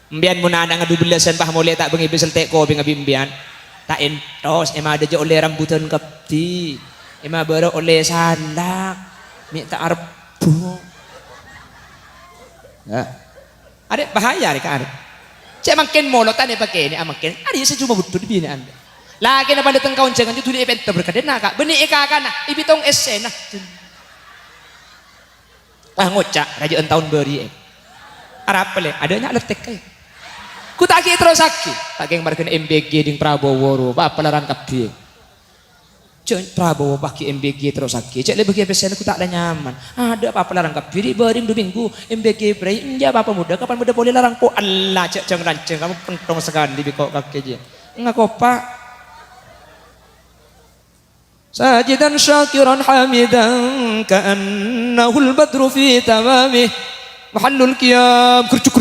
Mbian mun anak ngadu-belasan bah mulai tak bengi besel tek ko bengi mbian. Tak entos emang ada je oleh rambutan kapti. Emang baru oleh salak. Mi tak arbu. Ya. Ada bahaya ni kan. Cek makin molotan ni pakai ni makin. Ada saya cuma butuh di bini anda. Lagi na pada tengkau jangan tu di event berkadena kak. Benih ika kana ibitong esena. Ah ngocak raja tahun beri. Arab pale adanya letek kay. Ku tak kira terus sakit. Tak kira markan MBG ding Prabowo apa larang kapti. Cek Prabowo pakai MBG terus sakit. Cek lebih kepesen aku tak ada nyaman. Ada apa larang kapti di bering 2 minggu MBG beri. Inja apa muda kapan muda boleh larang po Allah cek jangan rancang kamu pentong sekali biko kaki je. Ngako pak. Sajidan syakiran hamidan ka'annahul badru fi tamamih mahallul qiyam kurcuk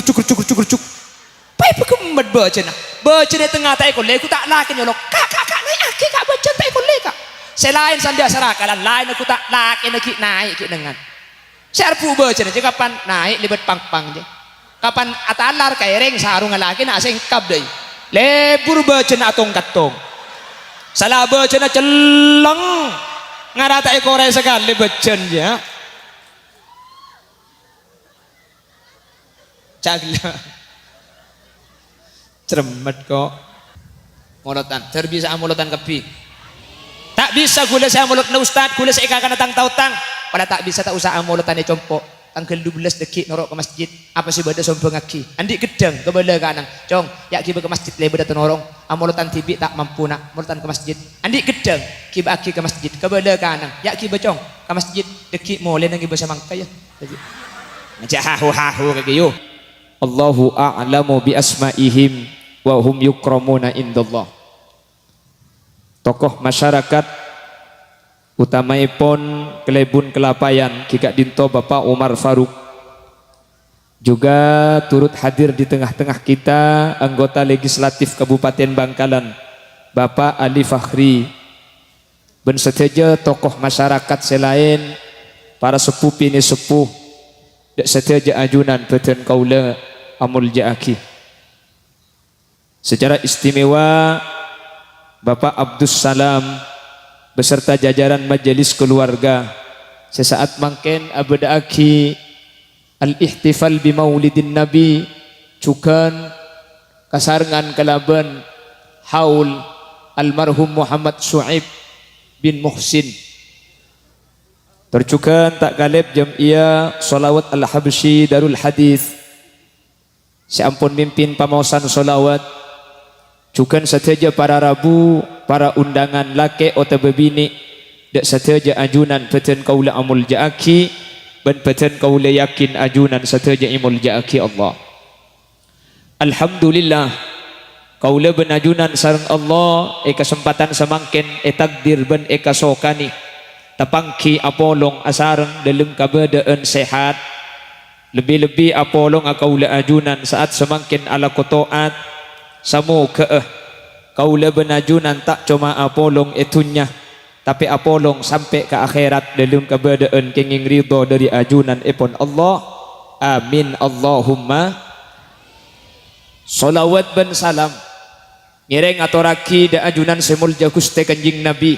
pai pekembat baca di tengah tak ikut leku tak lakin nyolok kak naik aki kak baca tak ikut leka selain sandia sarakalan lain aku tak lakin aki naik ki dengan serpu baca je kapan naik libet pang je kapan atalar kaireng sarung laki nak sengkap deh lebur baca nak tong salah baca nak celeng ngarata ekore sekali baca je cagla cermet kok molotan terbisa molotan kepi tak bisa gula saya molot na ustad gula saya akan datang tautang pada tak bisa tak usah molotan ni compok tanggal 12 dekik norok ke masjid apa sih bada sombong aki andi gedeng ke bala kanang cong yak kiba ke masjid lebar datang norong amolotan tibi tak mampu nak molotan ke masjid andi gedeng kiba aki ke masjid ke bala kanang yak kiba cong ke masjid dekik molen nang kiba samang kaya ngajak hahu kayak gitu. Allahu a'lamu bi asma'ihim wa hum yukramuna indallah. Tokoh masyarakat utamaipun Kelebun Kelapayan Kikak Dinto Bapak Umar Faruk juga turut hadir di tengah-tengah kita anggota legislatif Kabupaten Bangkalan Bapak Ali Fakhri ben seteja tokoh masyarakat selain para sepuh ini sepuh dak seteja ajunan peten kaula amul jaaki. Secara istimewa Bapak Abdus Salam beserta jajaran majelis keluarga sesaat mangken abadaaki al-ihtifal bi maulidin nabi cukan kasarengan kalaban haul almarhum Muhammad Su'ib bin Muhsin tercukan tak galib Jam'iyah Sholawat Al-Habsyi Darul Hadis seampun mimpin pamawasan sholawat cukan sateja para rabu para undangan laki atau bebini dak sateja ajunan peten kaula amul jaaki ben peten kaula yakin ajunan sateja imul jaaki Allah alhamdulillah kaula ben ajunan sareng Allah kesempatan semangken takdir ben kasokani tapangki apolong asareng dalam kabadaan sehat lebih-lebih apolong kaula ajunan saat semangkin ala kotoat samu kaula benajunan tak cuma apolong itunya tapi apolong sampai ke akhirat dalam keberadaan kenging ridho dari ajunan ipun Allah amin Allahumma salawat ben salam ngiring atoraki da ajunan semulja Gusti Kanjing Nabi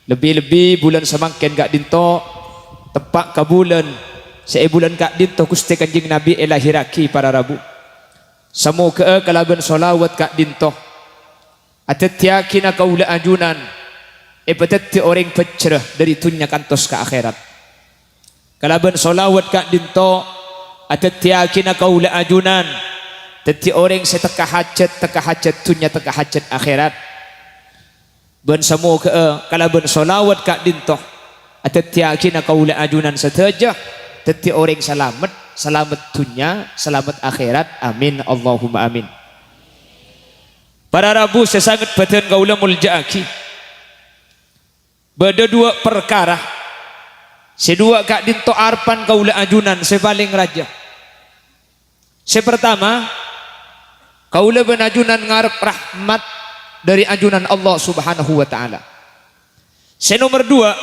lebih-lebih bulan semangkin gak dinto tepak ke bulan bulan gak dinto Gusti Kanjing Nabi elahiraki para rabu samu ke kalaban solawat gak dinto atet yakin kaula ajunan petet orang pecerah dari tunya kantos ke akhirat kalaban solawat gak dinto atet yakin kaula ajunan teti orang seteka hajat tunya teka hajat akhirat ben samu ke kalaban solawat gak dinto atet yakin kaula ajunan sateja teti orang selamat dunia selamat akhirat amin Allahumma amin. Para rabu sesangat badan kaula muljaaki beda dua perkara sedua gak dinto arpan kaula ajunan sepaling raja sepertama kaula benajunan ngarep rahmat dari ajunan Allah subhanahu wa ta'ala senomor dua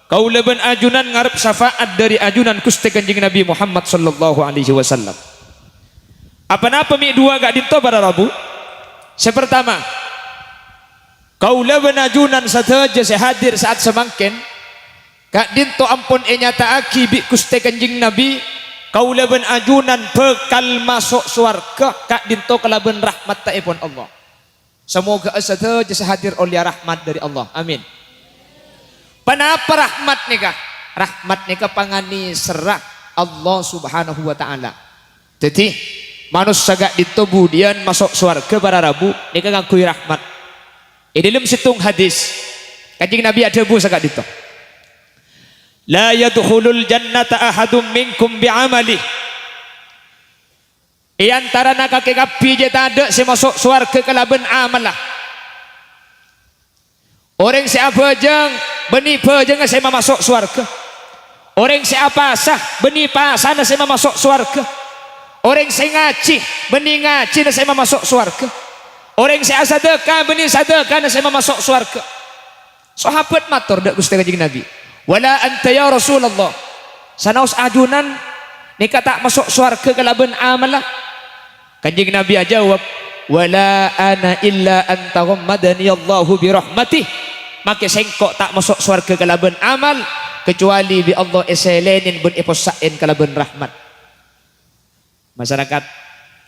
kaula ben ajunan ngarep syafaat dari ajunan Gusti Kanjeng Nabi Muhammad sallallahu alaihi wasallam Apa mi dua gak dinto pada Rabu? Sepertama, kaula benajunan sateja sehadir saat semangken kak dinto ampun nyata aki bi kuste kanjing Nabi kaula benajunan bekal masuk surga kak dinto kalaben rahmat taipun Allah. Semoga sateja sehadir oleh rahmat dari Allah. Amin. Panapa rahmat nikah? Rahmat nikah pangani serah Allah subhanahu wa ta'ala. Jadi manusia gak ditubudian masuk surga pada Rabu nikah ngakui rahmat. Dalam situng hadis kanjing Nabi ada bu sagak dito. La yadkhulul jannata ahadum minkum bi'amali. Antara nak kekapi je tak ada si masuk surga kalaben amalah. Orang siapa jeng beni pejeng saya masuk surga. Orang siapa sah beni pasana saya masuk surga. Orang saya ngaji beni ngaji saya masuk surga. Orang saya sedekah beni sedekah saya masuk surga. Sahabat matur dak Gusti Kanjeng Nabi. Wala anta ya Rasulullah. Sanaus ajunan nika tak masuk surga kalaben amalah. Kanjeng Nabi jawab, wala ana illa anta ghammadani Allahu bi rahmatih. Maka sengkok tak masuk surga kalaben amal kecuali bi Allah eselenin bun iposain kalaben rahmat. Masyarakat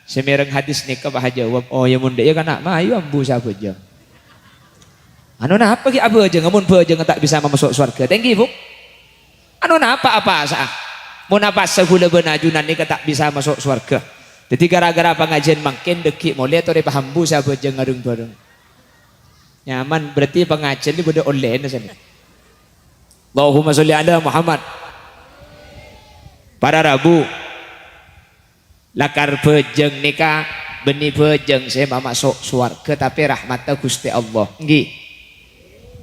semereng hadis nikah bah jawab, oh ya mun ya kana mah ayo ambu siapa aja. Anu nah apa ki abu aja ngamun be aja tak bisa masuk surga. Thank you, Bu. Anu nah apa sah. Mun apa segula benajunan nikah tak bisa masuk surga. Jadi gara-gara pengajian makin deki mulai tore paham bu siapa aja ngarung bareng. Nyaman berarti pengajian ini bude online sana. Allahumma sholli ala Muhammad. Para Rabu lakar bejeng nikah beni bejeng saya masuk surga tapi rahmatnya Gusti Allah. Nggih.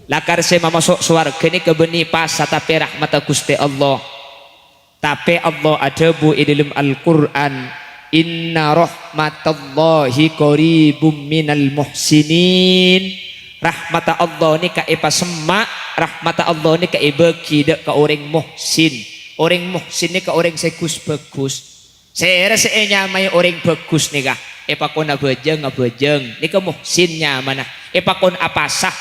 Lakar saya masuk surga ini ke beni pas tapi rahmatnya Gusti Allah. Tapi Allah ada bu di dalam Al-Qur'an, inna rahmatallahi qaribum minal muhsinin. Rahmat Allah ni ka ipa semak, rahmat Allah ni ka ibeki dek ka orang muhsin. Orang muhsin ni ka orang sekus bagus. Saya rasa nyamai orang bagus ni ka. Ipa kon abejeng ni ka muhsinnya mana? Ipa kon apasah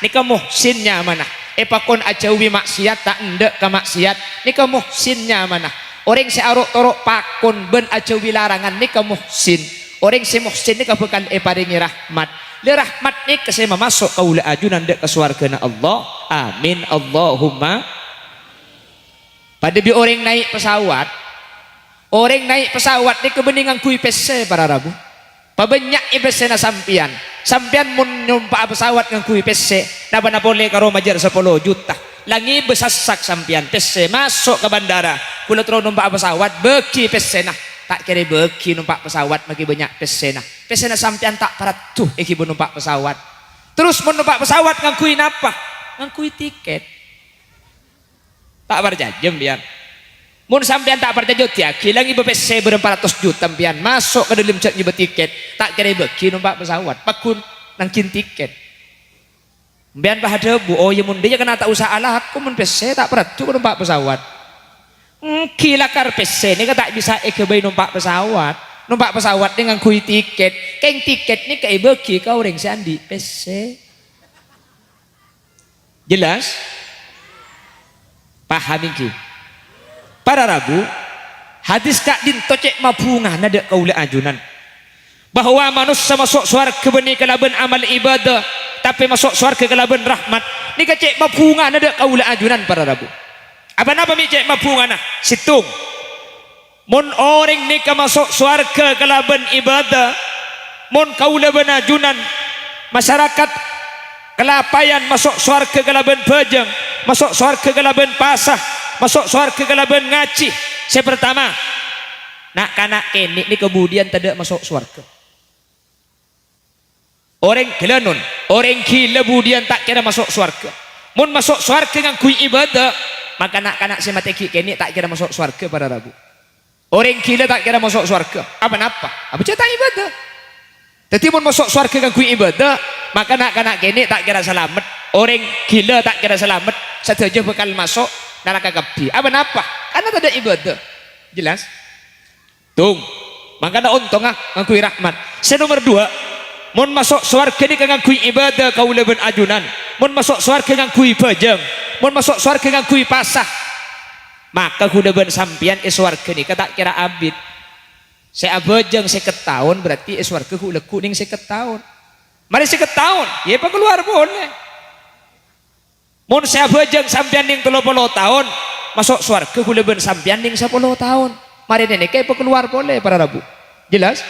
ni ka muhsinnya mana? Ipa kon ajawi maksiat tak ndek ka maksiat ni ka muhsinnya mana? Orang si arok torok pakon ben ajawi larangan ni ka muhsin. Orang si muhsin ni ka bekal paringi rahmat. Le rahmat ni kasi masuk kaula ajunan dek ke surga Allah. Amin Allahumma. Pada bi orang naik pesawat ni kebeningan kui PC para Rabu. Pabanyak PC na sampian mun numpak pesawat ngang kui PC na boleh karo majar 10 juta. Langi besasak sampian PC masuk ke bandara. Kula terus numpak pesawat beki PC nah. Tak kira beki numpak pesawat maki banyak pesena sampean tak paratuh iki numpak pesawat terus menumpak pesawat ngangkui napa ngangkui tiket tak berjajem biar mun sampean tak berjajem tiaki lagi bepese ber-400 juta pian masuk ke dalam cek nyebut tiket tak kira beki numpak pesawat pakun nangkin tiket pian bahadebu oh ya mun dia kena tak usah alah aku mun pese tak paratuh numpak pesawat. Kilakar PC ni tak bisa ekebay numpak pesawat dengan kui tiket keng tiket ni kaya beki kau orang sandi PC jelas paham ini para Rabu hadis kak din tocek mabunga nada kaula ajunan bahwa manusia masuk surga beni kalaben amal ibadah tapi masuk surga kalaben rahmat ni kacek mabunga nada kaula ajunan para Rabu. Apa napa mi cek mabungana situng mun orang ni ka masuk surga kalaben ibadah mun kaula benajunan masyarakat kelapayan masuk surga kalaben bejeng masuk surga kalaben pasah masuk surga kalaben ngaci. Saya pertama nak kanak kene ni kemudian tidak masuk surga. Orang gila orang gila kemudian tak kira masuk surga. Mun masuk surga dengan kui ibadah maka anak-anak si mateki kini tak kira masuk surga pada Rabu. Orang gila tak kira masuk surga. Apa cerita ibadah. Jadi mun masuk surga kan kui ibadah, maka anak-anak kini tak kira selamat. Orang gila tak kira selamat. Saja bakal masuk neraka kabeh. Apa? Karena tak ada ibadah. Jelas? Tung. makanya untung ngakui rahmat. Nomor 2, mun masuk swarga ni ngakui ibadah kaula ben ajunan, mun masuk swarga ngakui bajang, mun masuk swarga ngakui pasah, maka kuda ben sampian swarga ni kata kira abid saya bajang 50 tahun berarti swarga ku leku ning 50 tahun. Mari 50 tahun ya apa keluar boleh. Mun saya bajang sampian ning 30 tahun masuk swarga kuda ben sampian ning 10 tahun. Mari nenek kayak apa keluar boleh para rabu. Jelas?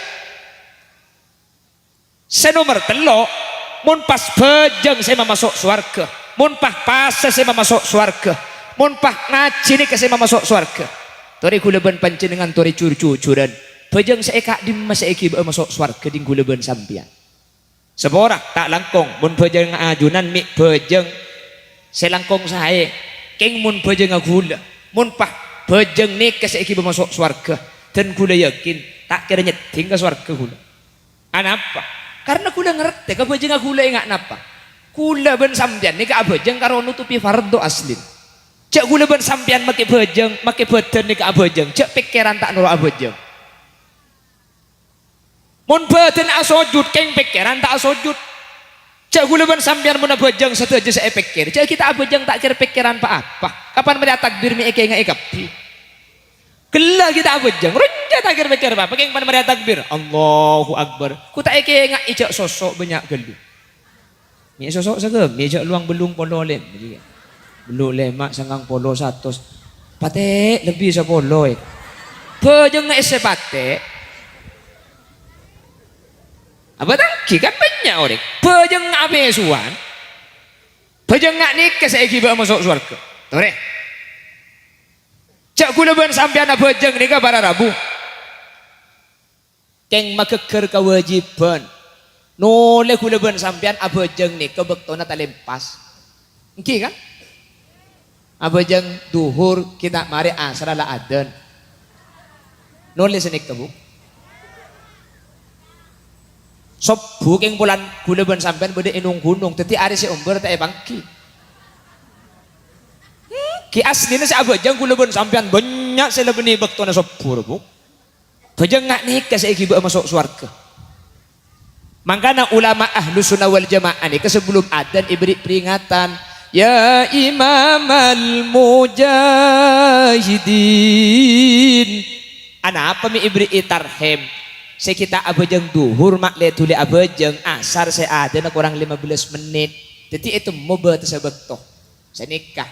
Nomor 3, mun pas bajang saya masuk swarga, mun pas saya masuk swarga, mun pas ngaji ni saya masuk swarga. Tori kula ben panjenengan tori cur-cucuran. Bajang saya kak di masa iki masuk swarga ding kula ben sampian. Sepora tak langkong mun bajang ajunan mi bajang saya langkong saya. Keng mun bajang gula, mun pas bajang ni saya iki masuk swarga dan kula yakin tak kira nyeting ke swarga kula. Anapa? Karena kula ngerti ka bajang kula ingat napa? Kula ben sampean ni ka bajang karo nutupi fardu aslin. Cek kula ben sampean make bajang, make badan ni ka bajang, cek pikiran tak nurut bajang. Mun badan asujud keng pikiran tak asujud. Cek kula ben sampean mun bajang satu aja saya pikir. Cek kita bajang tak kira pikiran apa? Kapan mereka takbir mi eke ngai kapi. Kela kita bajang, runja tak kira pikir apa? Keng pan mereka takbir, Allahu Akbar. Ku tak eke ngai ijak sosok banyak gelu. Mi sosok sagem, mi ijak luang belung polo lem. Belum lemak sangang polo 100 pate lebih 10 bajang ngai sepate apa tangki kan banyak orang bajang ngabe suan bajang ngak nikah saya kira masuk surga tore cak kula ben sampean bajang nikah para rabu keng makeker kewajiban noleh kula ben sampean bajang nikah bektona talempas engki kan abajang duhur kita mari asar la adan nulis senik kebu sop buking bulan gula ban sampean bede inung gunung teti ari si umber teh bangki ki aslina si abajang gula ban sampean banyak sela beni bektona sop bu bajang ngak nikah saiki bae masuk swarga. Mangkana ulama ahlu sunnah wal jamaah ini sebelum adan ibri peringatan ya imamal mujahidin ana apa mi ibri itarhem sekita abajang duhur makle tuli abajang asar saya ada kurang 15 menit jadi itu moba tersebektoh saya nikah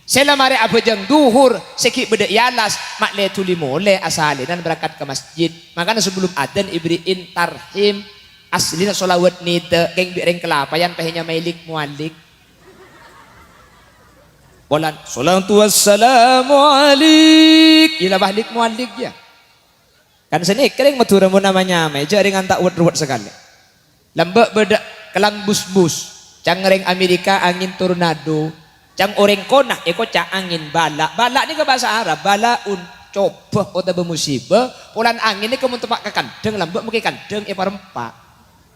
saya lamari abajang duhur seki beda yalas makle tuli mole asalinan berangkat ke masjid makanya sebelum adan ibri intarhim aslina solawat nida keng bireng kelapayan pehnya mailik mualik bolan salatu wassalamu alik ila bahlik mualik ya kan sini kering matura mun namanya me jaring tak ruwet sekali lambak bedak kelang bus-bus cangreng Amerika angin tornado cang oreng kona eko ca angin bala bala ni ke bahasa Arab balaun coba kota bermusibah polan angin ni kemun tepak ke kandeng lambak muke kandeng parempak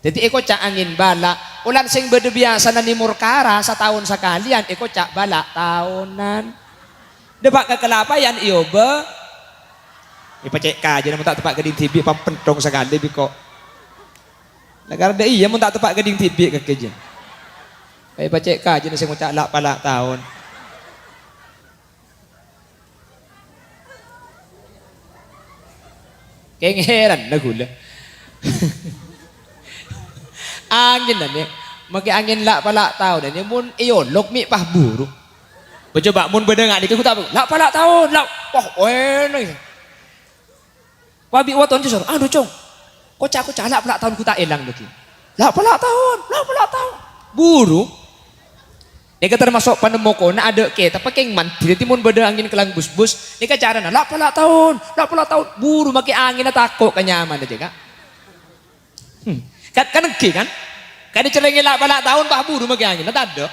jadi eko cak angin bala ulan sing bede biasa nani murkara setahun sekalian eko cak bala tahunan debak ke kelapayan iyo be ipacek kaje namun tak tepak geding tibi pampentong sekali biko negara deh iya mun tak tepak geding tibi ke keje ipacek kaje nasi ngucak lak palak tahun keng heran lah gula angin nanya maki angin lak palak tahun nanya mun iolok mi pah buru coba mun bedengak ni aku tak lak palak tahun lak wah enak wabi waton jisor aduh cong kocak aku calak palak tahun ku tak elang lagi lak palak tahun buru ni ka termasuk panemoko na ada ke tapi keng mantri timun beda angin kelang bus-bus ni ka cara na lak palak tahun buru maki angin na takok kanyaman aja kak kan engki kan dicelengin lak palak tahun bah buru magi angin tak ada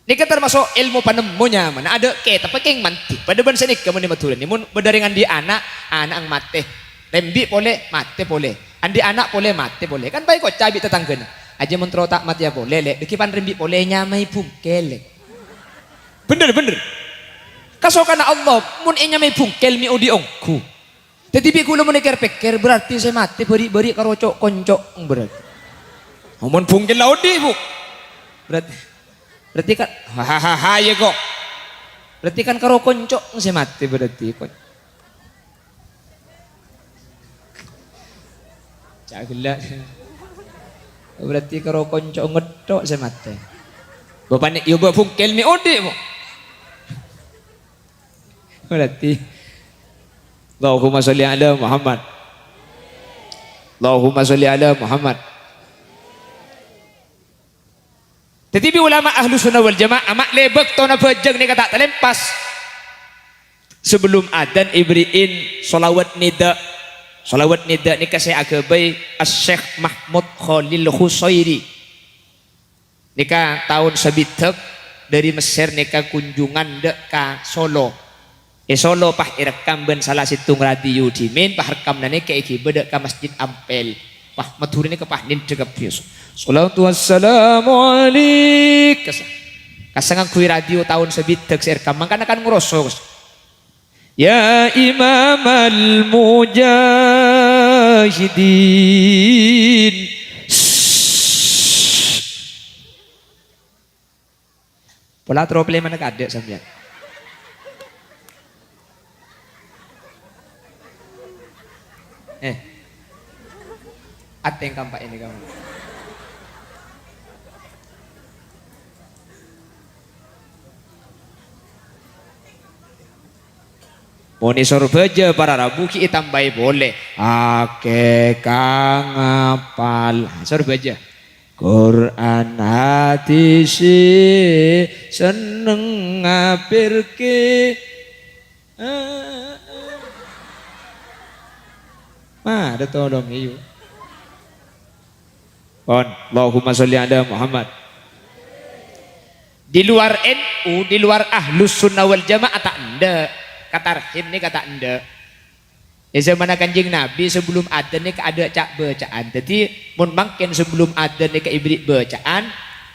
ni kan termasuk ilmu panemunya mana ada ke tapi keng manti pada ban senik kamu ni maturan ni mun berdaringan di anak ang mate lembi boleh mate boleh andi anak boleh mate boleh kan baik kok cabi tetangga aja mun tak mati ya boleh lek dekipan rembi boleh nyamai bungkel bener kasokan Allah mun nyamai bungkel mi odi ongku Tetapi kula menikir-pikir berarti saya mati beri-beri karo cok koncok berarti. Amun pungkin laudi bu. Berarti kan hahaha ya kok. Berarti kan karo koncok saya mati berarti kon. Cagila. Berarti karo koncok ngedok saya mati. Bapak nek yo pungkin mi odi bu. Berarti Allahumma sholli ala Muhammad. Allahumma sholli ala Muhammad. Tetapi ulama ahlu sunnah wal jamaah mak lebek tona bejeng ni kata terlepas sebelum adzan ibriin solawat nida. Solawat nida ni kasih agabai Syekh Mahmud Khalil Khusairi nika tahun sabitek dari Mesir nika kunjungan dek ka Solo. Solo pah irekam ben salah situng radio dimin pah rekam nane ke iki bedek ka Masjid Ampel pah matur ini ke pah nin cegap Yesus salatu wassalamu alaik kasangan kui radio tahun sebitek irekam mangkana kan ngroso ya imam al mujahidin pola problem mana kadek sampean. Ateng kampak ini kamu. Moni sorbeja para rabu ki tambai boleh. Ake kang apal sorbeja. Quran hadisi seneng ngapirke. Ada tolong iyo. Pon, Allahumma sholli ala Muhammad. Di luar NU, di luar ahlus sunnah wal jamaah tak anda. Kata rahim ni kata anda. Ya zaman kanjeng Nabi sebelum adzan ni ada cak bacaan. Jadi mun mangken sebelum adzan ni ke ibrit bacaan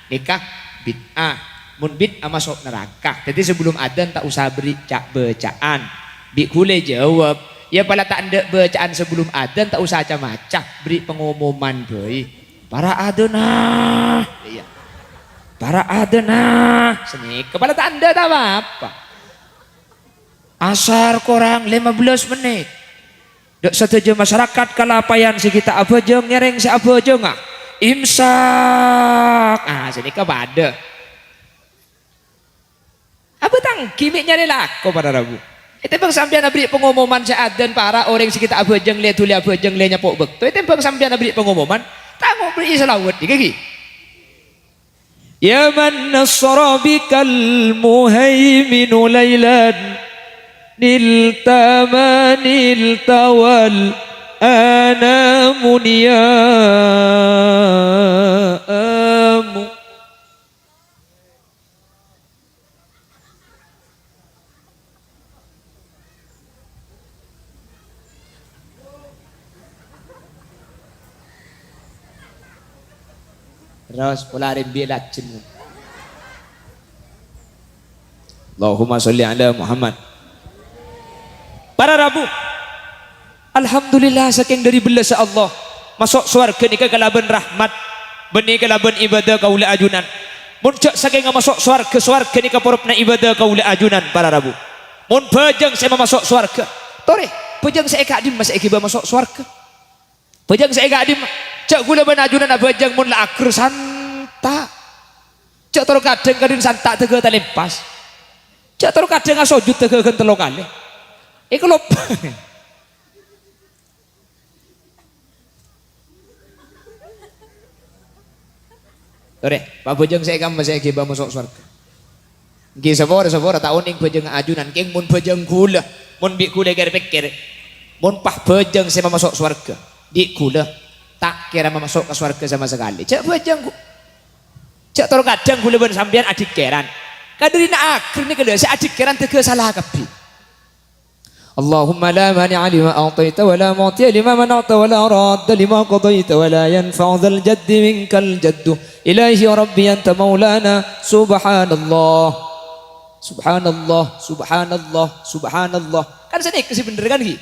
nikah bid'ah. Mun bid'ah masuk neraka. Jadi sebelum adzan tak usah beri cak bacaan. Bi kule jawab, ya pala tak anda bacaan sebelum adzan tak usah macam-macam beri pengumuman boy. Para adena, iya. Para adena, seni kepala tanda tak apa. Asar kurang 15 menit. Dek setuju masyarakat kalapayan si kita abajeng nyereng si abajeng ah. Imsak. Sini kepada. Abu tang kimik nyari laku pada Rabu. Itu bang sambian beri pengumuman seadan para orang si kita abajeng lihat tuli abajeng lihat nyapok bekto. Itu bang sambian beri pengumuman. Tak mau beri selawat di kaki. Ya man nasra bikal muhaiminu laylan niltama niltawal anamu niyamu. Terus pularin bilat cenu. Allahumma sholli ala Muhammad. Para Rabu, alhamdulillah saking dari belas Allah masuk surga ni kalaban rahmat, benih kalaban ibadah kaula ajunan. Muncak saking masuk surga ni kaporupna ibadah kaula ajunan para Rabu. Mun pejang saya masuk surga. Tore, pejang saya kadim mas ekiba masuk surga. Pejang saya kadim. Cak gula benajunan abajang mun la akur santa. Cak toro kadang kadin santa tege talimpas. Cak toro kadang asojud tege kan telo kali. Iku lupa. Tore, Pak Bojang saya kamu saya kiba masuk surga. Gi sabora tahun ing bojang ajunan king mun bojang gula, mun bi gula gar pikir. Mun pah bojang saya masuk surga. Di gula tak kira masuk ke surga sama sekali. Cak bojang cak toro kadang gula ben sampean adik keran. Kadirina akhir ni kada saya adik keran tege salah kapi. Allahumma la mani'a lima a'taita wa la mu'tiya lima mana'ta wa la radda lima qadaita wa la yanfa'u dhal jaddi minkal jaddu ilahi ya rabbi anta maulana subhanallah subhanallah subhanallah subhanallah kan sedek sih bener kan ki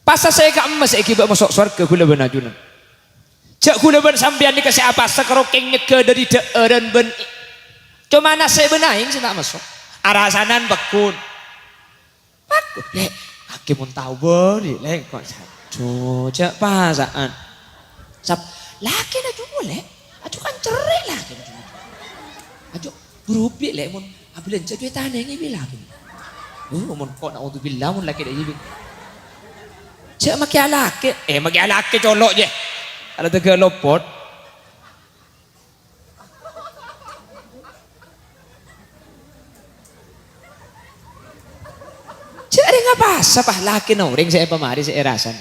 Pasal saya gak emas saya kibak masuk surga kula ben ajunan. Jak kula ben sampean dikasih apa sekerokeng nyeke dari daerah ben. Cuma nasi benaing sih tak masuk. Arasanan bekun. Bakun. Lek, hakim pun tahu beri lek kok satu jak pasaan. Sap laki na juga lek. Aju kan cerai laki na juga. Aju berupi lek mun abilan jadi tanah ini bilang. Mun kok nak untuk bilang mun laki dah jadi. Cak maki alake colok je. Kalau tega lopot. Cak ada ngapa sapah laki no ring saya pemari saya rasan.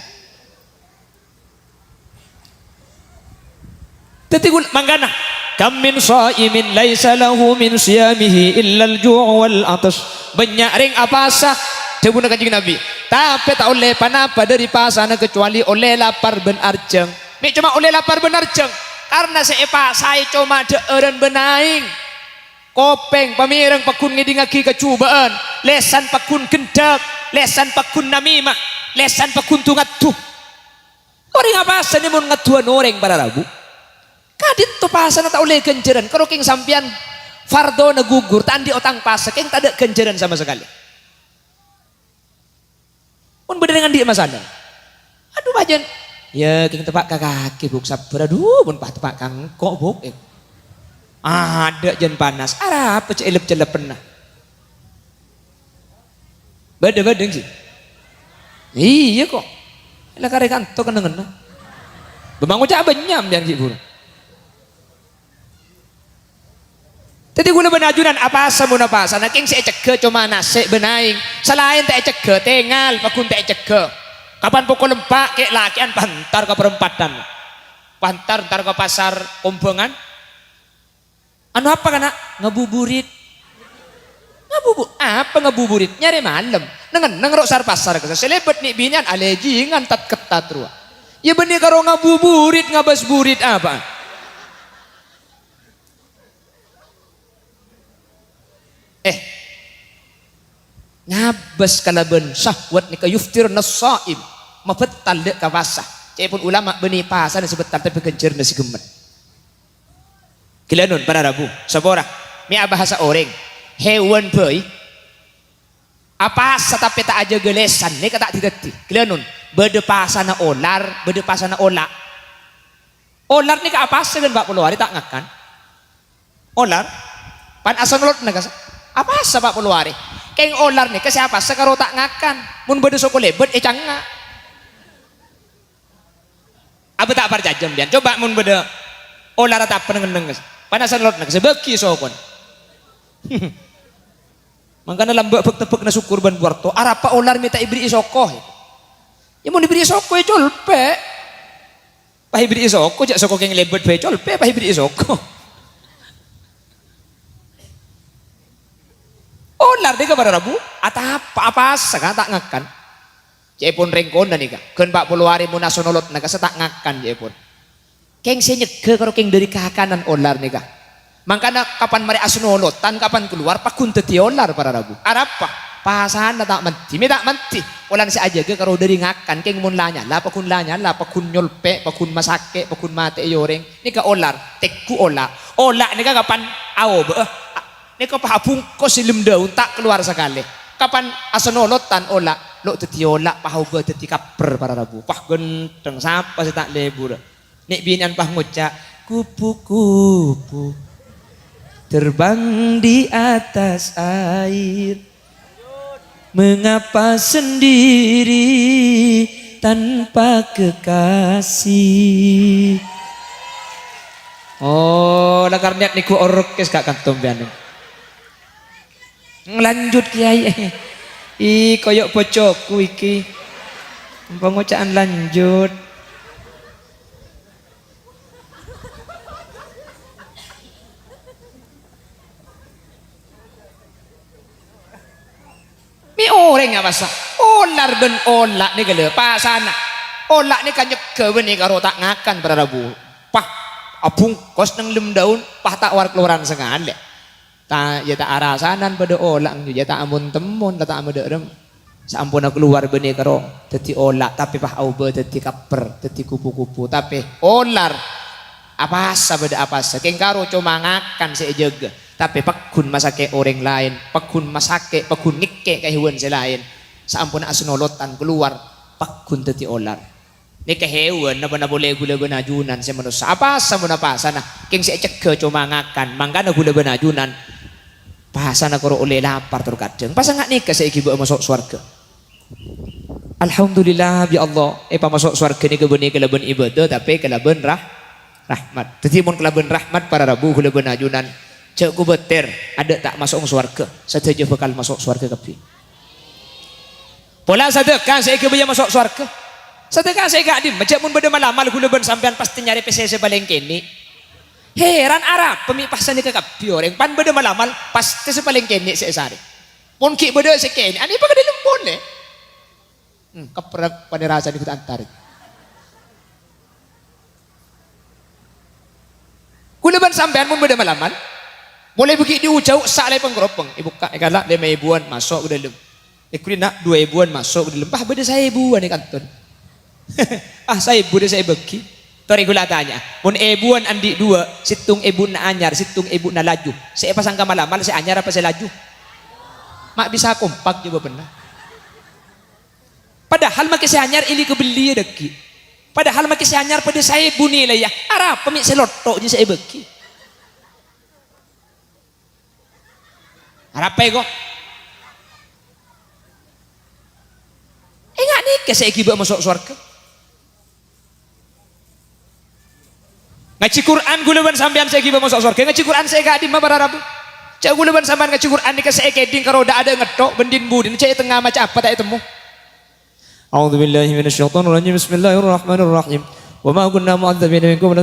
Tetigul manggana. Kam min shaimin laisa lahu min siyamihi illa al-ju' wal 'atash. Banyak ring apa sah Debuna kanjeng Nabi. Tapi tak oleh panapa dari pasana kecuali oleh lapar ben arjeng. Mi cuma oleh lapar ben arjeng. Karena saya cuma deeren benaing. Kopeng pamireng pakun ngidingaki kecubaan. Lesan pakun gendak. Lesan pakun namimah. Lesan pakun tungatuh. Orang apa asal ni mun ngatuan orang para rabu. Kadit to pasana tak oleh genjeran. Kalau king sampian fardo nagugur tandi otang pasak king tak ada genjeran sama sekali. Pun beda dengan dia masana. Aduh bajan. Ya king tepak kaki buk sabar. Aduh pun pak tepak kang kok buk. Ada jen panas. Arah apa celep pernah. Beda sih. Iya kok. Lah kare kanto kenengen. Bemangu cak benyam yang si burung. Jadi guna benajunan apa samun apa sana king saya cege cuma nasi benaing selain tak cege tengal pakun tak cege kapan pukul 4 kek lakian pantar ke perempatan pantar ntar ke pasar kumpungan anu apa kana ngebuburit apa ngebuburit nyari malam neng rok sar pasar ke selebet nih binian alejingan tat ketat rua ya benih karo ngebuburit ngabas burit apa ngabas kalaban syahwat ni kayuftir nasaim mabetal dek kawasah cepun ulama beni pasan sebetal tapi kejer nasi gemet kilanun para rabu sabora mi bahasa orang hewan boy apa tapi tak aja gelesan ni kata tidak kilanun bede pasana olar bede pasana ola olar ni ka apa segan bak puluh hari tak ngakan olar pan asal lot nagas apa sebab puluh hari keng olar nih ke siapa sekaro tak ngakan mun bede soko lebet canga apa tak parjajam dia coba mun bede olar tak peneng panasan lot nak sebeki sokon mangkana lambak tepek na syukur ban buarto arapa olar minta ibri isoko ya mun ibri isoko ya colpe pah ibri isoko jak soko keng lebet bae colpe pah ibri isoko olar dia kepada rabu atau apa sekarang tak ngakan cepun rengkon nih kak kan 40 hari munasonolot naga setak ngakan cepun keng saya nyege kalau keng dari kakanan olar nih kak makanya kapan mari asunolotan kapan keluar pakun teti olar para rabu apa pasan tak menti mi tak menti olar si aja ke kalau dari ngakan keng mun lanya lah pakun nyolpe pakun masake pakun mate yoreng nih kak olar teku olar nih kak kapan awo ini kau pahabung kau silim daun tak keluar sekali. Kapan asanolotan ola, lo teti ola pahaw be teti kaper para rabu. Pah genteng sapa sih tak lebur. Nek binian pah ngucap kupu-kupu terbang di atas air. Mengapa sendiri tanpa kekasih? Oh, lah karena niku orkes gak kantom bianin. Lanjut kiai koyok bocokku iki pengocaan lanjut mi orang apa sah olar ben olak nih gele pasana olak nih kanyek ke beni karo tak ngakan para rabu pah apung kos nang lem daun pah tak war keluaran sengal ta ya tak arasanan pada olang ya tak amun temun tak amun derem Sampun keluar benih karo dadi olak tapi pah au be dadi kaper dadi kupu-kupu tapi olar apa asa beda apa asa keng karo cuma ngakan si jaga tapi pakun masake orang lain pakun masake pakun ngike kay hewan si lain sampun asnolotan keluar pakun dadi olar ni kay hewan na boleh gula benajunan si manusia apa asa muna pasa na keng si cegah cuma ngakan mangga na gula benajunan pasa na karo oleh lapar terkadang pasa ngak nikah saiki bae masuk swarga. Alhamdulillah ya Allah pamasuk swarga ni kebeni kelaban ibadah tapi kelaban rahmat jadi mun kelaban rahmat para rabu kelaban ajunan cek ku beter ada tak masuk swarga saja bakal masuk swarga kabeh pola sedekah saya ke masuk swarga sedekah saya gak dim macam mun beda malamal kelaban sampean pasti nyari PCC paling kene heran Arab pemipasan ni kabeh orang pan beda malamal pasti sepaling kene sesare mun ki beda sekene ani pa kada lempon le keperak pada rasa ikut antar. Kuleban sampean pun beda malaman. Boleh begitu diujau sak lay penggeropeng. Ibu kak galak 5 ribuan masuk ke dalam. Ikut nak 2 ribuan masuk ke dalam. Bah beda 1 ribuan ni kanton. Ah 1 ribu dia saya bagi. Tori gula tanya. Mun ribuan andi 2, situng ibu na anyar, situng ibu na laju. Saya pasang ke malamal saya anyar apa saya laju. Mak bisa kompak juga pernah. Padahal makin saya anyar ili kebeli deki. Padahal makin saya anyar pada saya bunyi lah ya. Arab pemik selotok je saya beki. Arab apa kok? Enggak nikah saya kibak masuk surga. Ngaji Quran gulaban sampean saya kibak masuk surga. Ngaji Quran saya gak di para Rabu. Cak gulaban sampean ngaji Quran nikah saya keding kalau dak ada ngetok bendin budin cak tengah macam apa tak temu. A'udzu billahi minasyaitonir rajim. Bismillahirrahmanirrahim. Wa ma kunna mu'adzibina minkum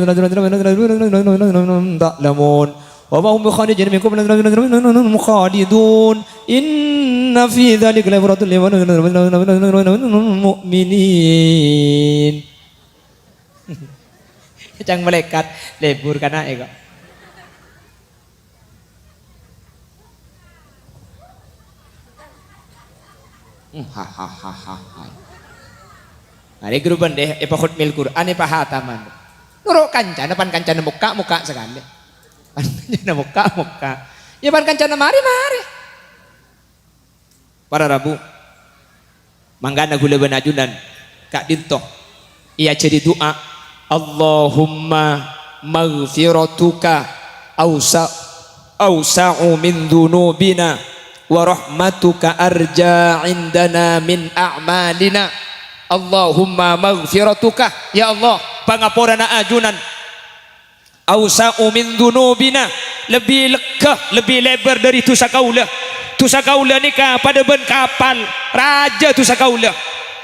ta'lamun. Wa ma hum bikharijin minkum mukhalidun. Inna fi dzalika la'ibratun lil mu'minin. Cang malaikat lebur kana ego. Hari grupan deh, ipakut mil Quran, ipahataman. Nuruk kancan, pan kancan muka sekali. Pan kancan muka. Ya pan kancan mari. Para Rabu, manggana gula benajunan, kak dinto. Ia jadi doa, Allahumma maghfiratuka awsa'u min dhunubina wa rahmatuka arja indana min a'malina. Allahumma maghfiratuka ya Allah pangapurana ajunan awsa'u min dhunubina lebih lekah lebih lebar dari dosa kaula nikah pada ben kapal raja dosa kaula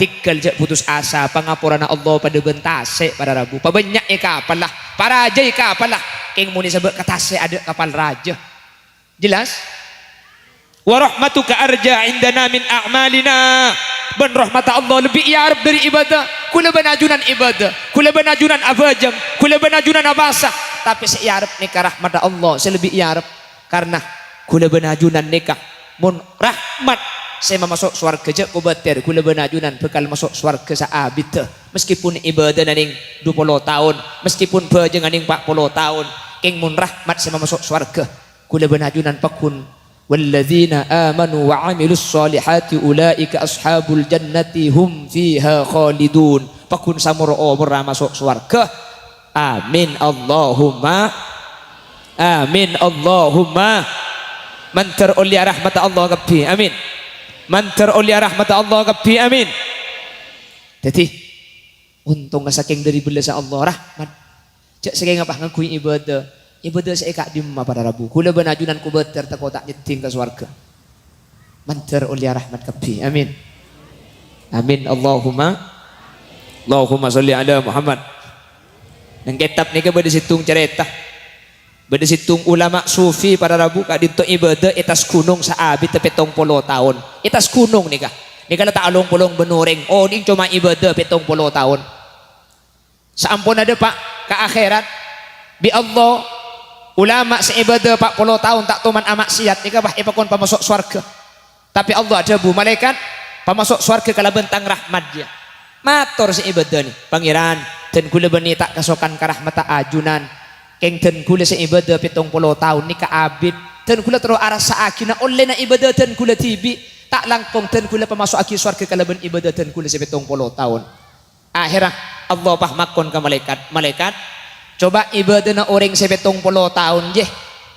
tinggal jak putus asa pangapurana Allah pada ben tasik pada Rabu pabanyak kapal lah para raja kapal lah keng muni sebab katasik ada kapal raja jelas wa rahmatuka arja indana min a'malina ben rahmat Allah lebih iarab dari ibadah kula benajunan ibadah kula benajunan abajam kula benajunan abasa tapi seiarab nikah rahmat Allah saya lebih iarab karena kula benajunan nikah mun rahmat saya masuk swarga je ku batir kula benajunan bekal masuk swarga saabit meskipun ibadah naning 20 tahun meskipun baje naning 40 tahun keng mun rahmat saya masuk swarga kula benajunan pakun walladzina amanu wa amilus solihati ulaika ashabul jannati hum fiha khalidun pakun samuro murah masuk surga amin Allahumma mantar oleh rahmat Allah kabeh amin mantar oleh rahmat Allah kabeh amin jadi untung saking dari belas Allah rahmat cek saking apa ngakui ibadah saya kak dimma pada Rabu kula benajunan ku beter tak kotak nyeting ke swarga mantar oleh rahmat kabeh amin Allahumma sholli ala Muhammad nang kitab ni beda situng cerita beda situng ulama sufi pada Rabu kak dinto ibadah etas gunung saabi tepetong 70 tahun etas gunung ni kah tak along-polong benuring oh ini cuma ibadah 70 tahun saampun ada pak ke akhirat bi Allah ulama seibadah 40 tahun tak tuman amak siat ika bah ipakon pamasuk swarga tapi Allah ada bu malaikat pamasuk swarga kala bentang rahmat dia. Matur si ibadah ni pangeran dan kula beni tak kasokan ka rahmat ajunan keng den kula si ibadah 70 tahun ni ka abid dan kula terus arasa akina oleh na ibadah dan kula tibi tak langkong dan kula pamasuk aki swarga kala ben ibadah dan kula si 70 tahun. Akhirnya Allah pahmakon ke malaikat coba ibadah na orang si 70 tahun je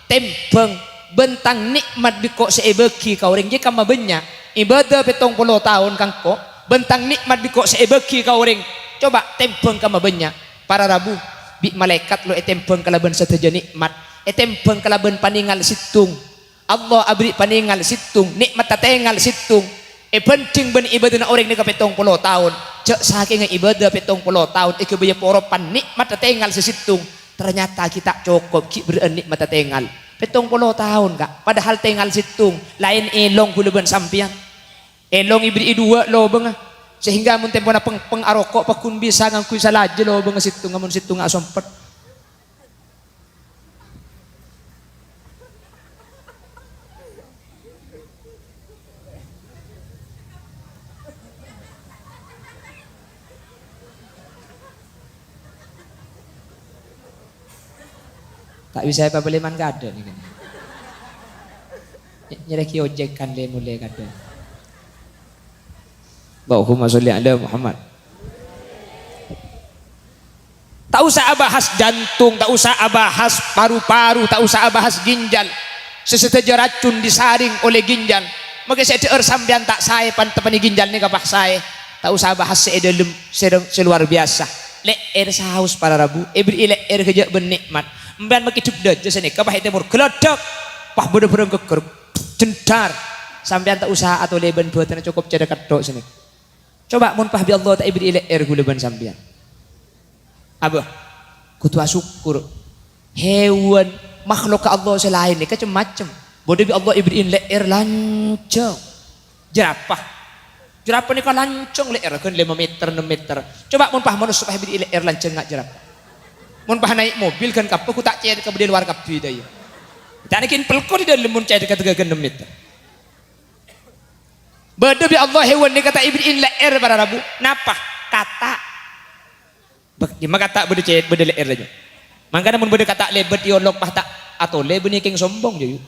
tembeng bentang nikmat biko si ibeki ka orang je kama benya ibadah 70 tahun kangko bentang nikmat biko sa ibagi ka orang coba tempeng ka mabenya para rabu bi malaikat lo etempeng kalaban sateja nikmat etempeng kalaban paningal situng Allah abri paningal situng nikmat tatengal situng penting ben ibadah na orang ni ka 70 tahun cek saking ibadah 70 tahun ikebaya poropan nikmat tatengal sa situng ternyata kita cukup ki beren nikmat tatengal 70 tahun kak padahal tengal situng lain elong kulaban sampian elong ibri dua lo bang sehingga mun tempo na pengarokok pakun bisa ngangkui salaja lo bang situ ngamun situ nga sompet tak bisa apa beli man kada nih kan nyereki ojek kan le mulai kada. Allahumma sholli ala Muhammad. Tak usah bahas jantung, tak usah bahas paru-paru, tak usah bahas ginjal. Seseteja racun disaring oleh ginjal. Maka saya teer sambian tak saya pantepani ginjal ni kapak saya. Tak usah bahas seedalem seluar biasa. Leer sahaus para rabu, ibri leer kerja bernikmat. Mbian makidup dah jasane kabah temur gelodak. Pah bener-bener keker cendar. Sambian tak usah atau leben buatan cukup cara kadok sini. Coba mun pahbi Allah tak ibri leer guleban sambian. Abah, kutu syukur. Hewan makhluk Allah selain ni macam-macam. Bodoh bi Allah ibri leer lancang. Jerapah. Jerapah ni kan lancang leer kan 5 meter 6 meter. Coba mun pah manusia pah ibri leer lancang ngak jerapah. Mun pah naik mobil kan kapal ku tak cek ke di luar kapi dah ya. Tak nakin pelko di dalam mun cek dekat 6 meter. Bodoh bi Allah hewan ni kata ibri leer para rabu. Napa? Kata. Gimana kata berde cek berde leer aja. Mangkana mun berde kata lebet diolok pah tak atau lebet ni keng sombong je.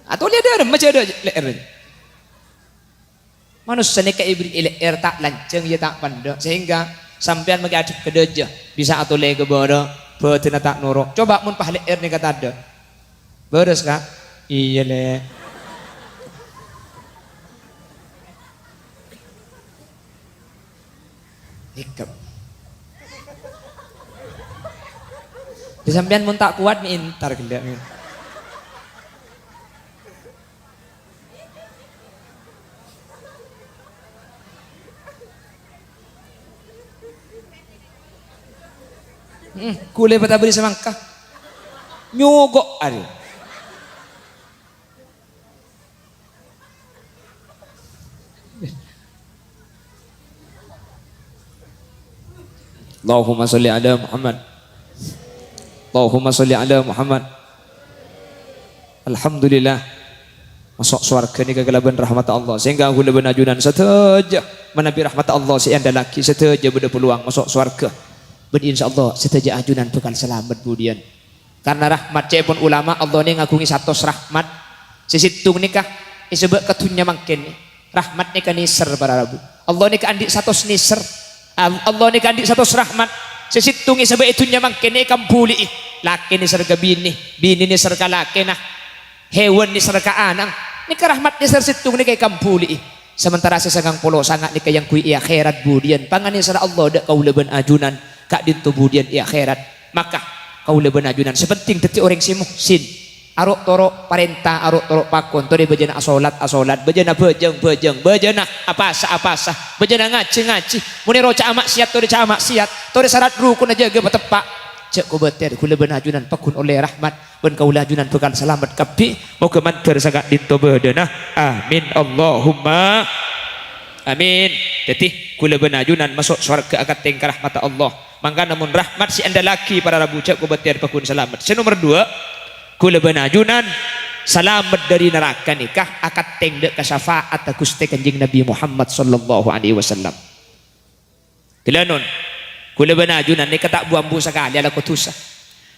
Atau dia ada macam ada leer aja. Manusia ni ka ibri leer tak lancang ya tak pandang sehingga sampean magi aduk kedeja bisa atau le ke bodoh betina tak norok. Coba mun pah leer ni kata ada. Beres kak? Iya le. Hikap. Di sampean mun tak kuat mi intar gelak mi. Kule patah beri semangka. Nyogok ari. Allahumma sholli ala Muhammad. Allahumma sholli ala Muhammad. Alhamdulillah. Masuk swarga ni kegelaban rahmat Allah sehingga aku lebih najunan seteja menabi rahmat Allah si anda laki seteja beda peluang masuk swarga. Ben insyaallah seteja ajunan bekal selamat budian. Karena rahmat cepon ulama Allah ni ngagungi 100 rahmat. Sisitung nikah isebek ketunya mangken rahmat ni kan niser para rabu. Allah ni ka andi 100 niser. Allah ni kandik satu rahmat sesitungi sebab itu nyamang kene kampuli laki ni serga bini ni serga laki nah hewan ni serga anang ni kerahmat ni sersitung ni kay kampuli sementara sesagang polo sangat ni kayang kui akhirat budian pangani sara Allah dak kau leben ajunan kak dintu budian akhirat maka kau leben ajunan sepenting teti orang si muhsin arok torok parenta arok torok pakon tori bejana asolat bejana bejeng bejana apasa bejana ngaci muni roca maksiat tori ca maksiat tori syarat rukun aja ge tepak cek ko beter kula benajunan pakun oleh rahmat ben kaula ajunan pekan selamat kapi moga mantar sangat dinto bedana amin Allahumma amin tetih kula benajunan masuk surga akan tengkar rahmat Allah mangga namun rahmat si anda laki para rabu cek ko beter pakun selamat nomor 2 kula benajunan selamat dari neraka nikah akad tengdek ke syafaat Gusti Kanjeng Nabi Muhammad sallallahu alaihi wasallam. Kelanon kula benajunan ni tak buambu sekali ala kutusa.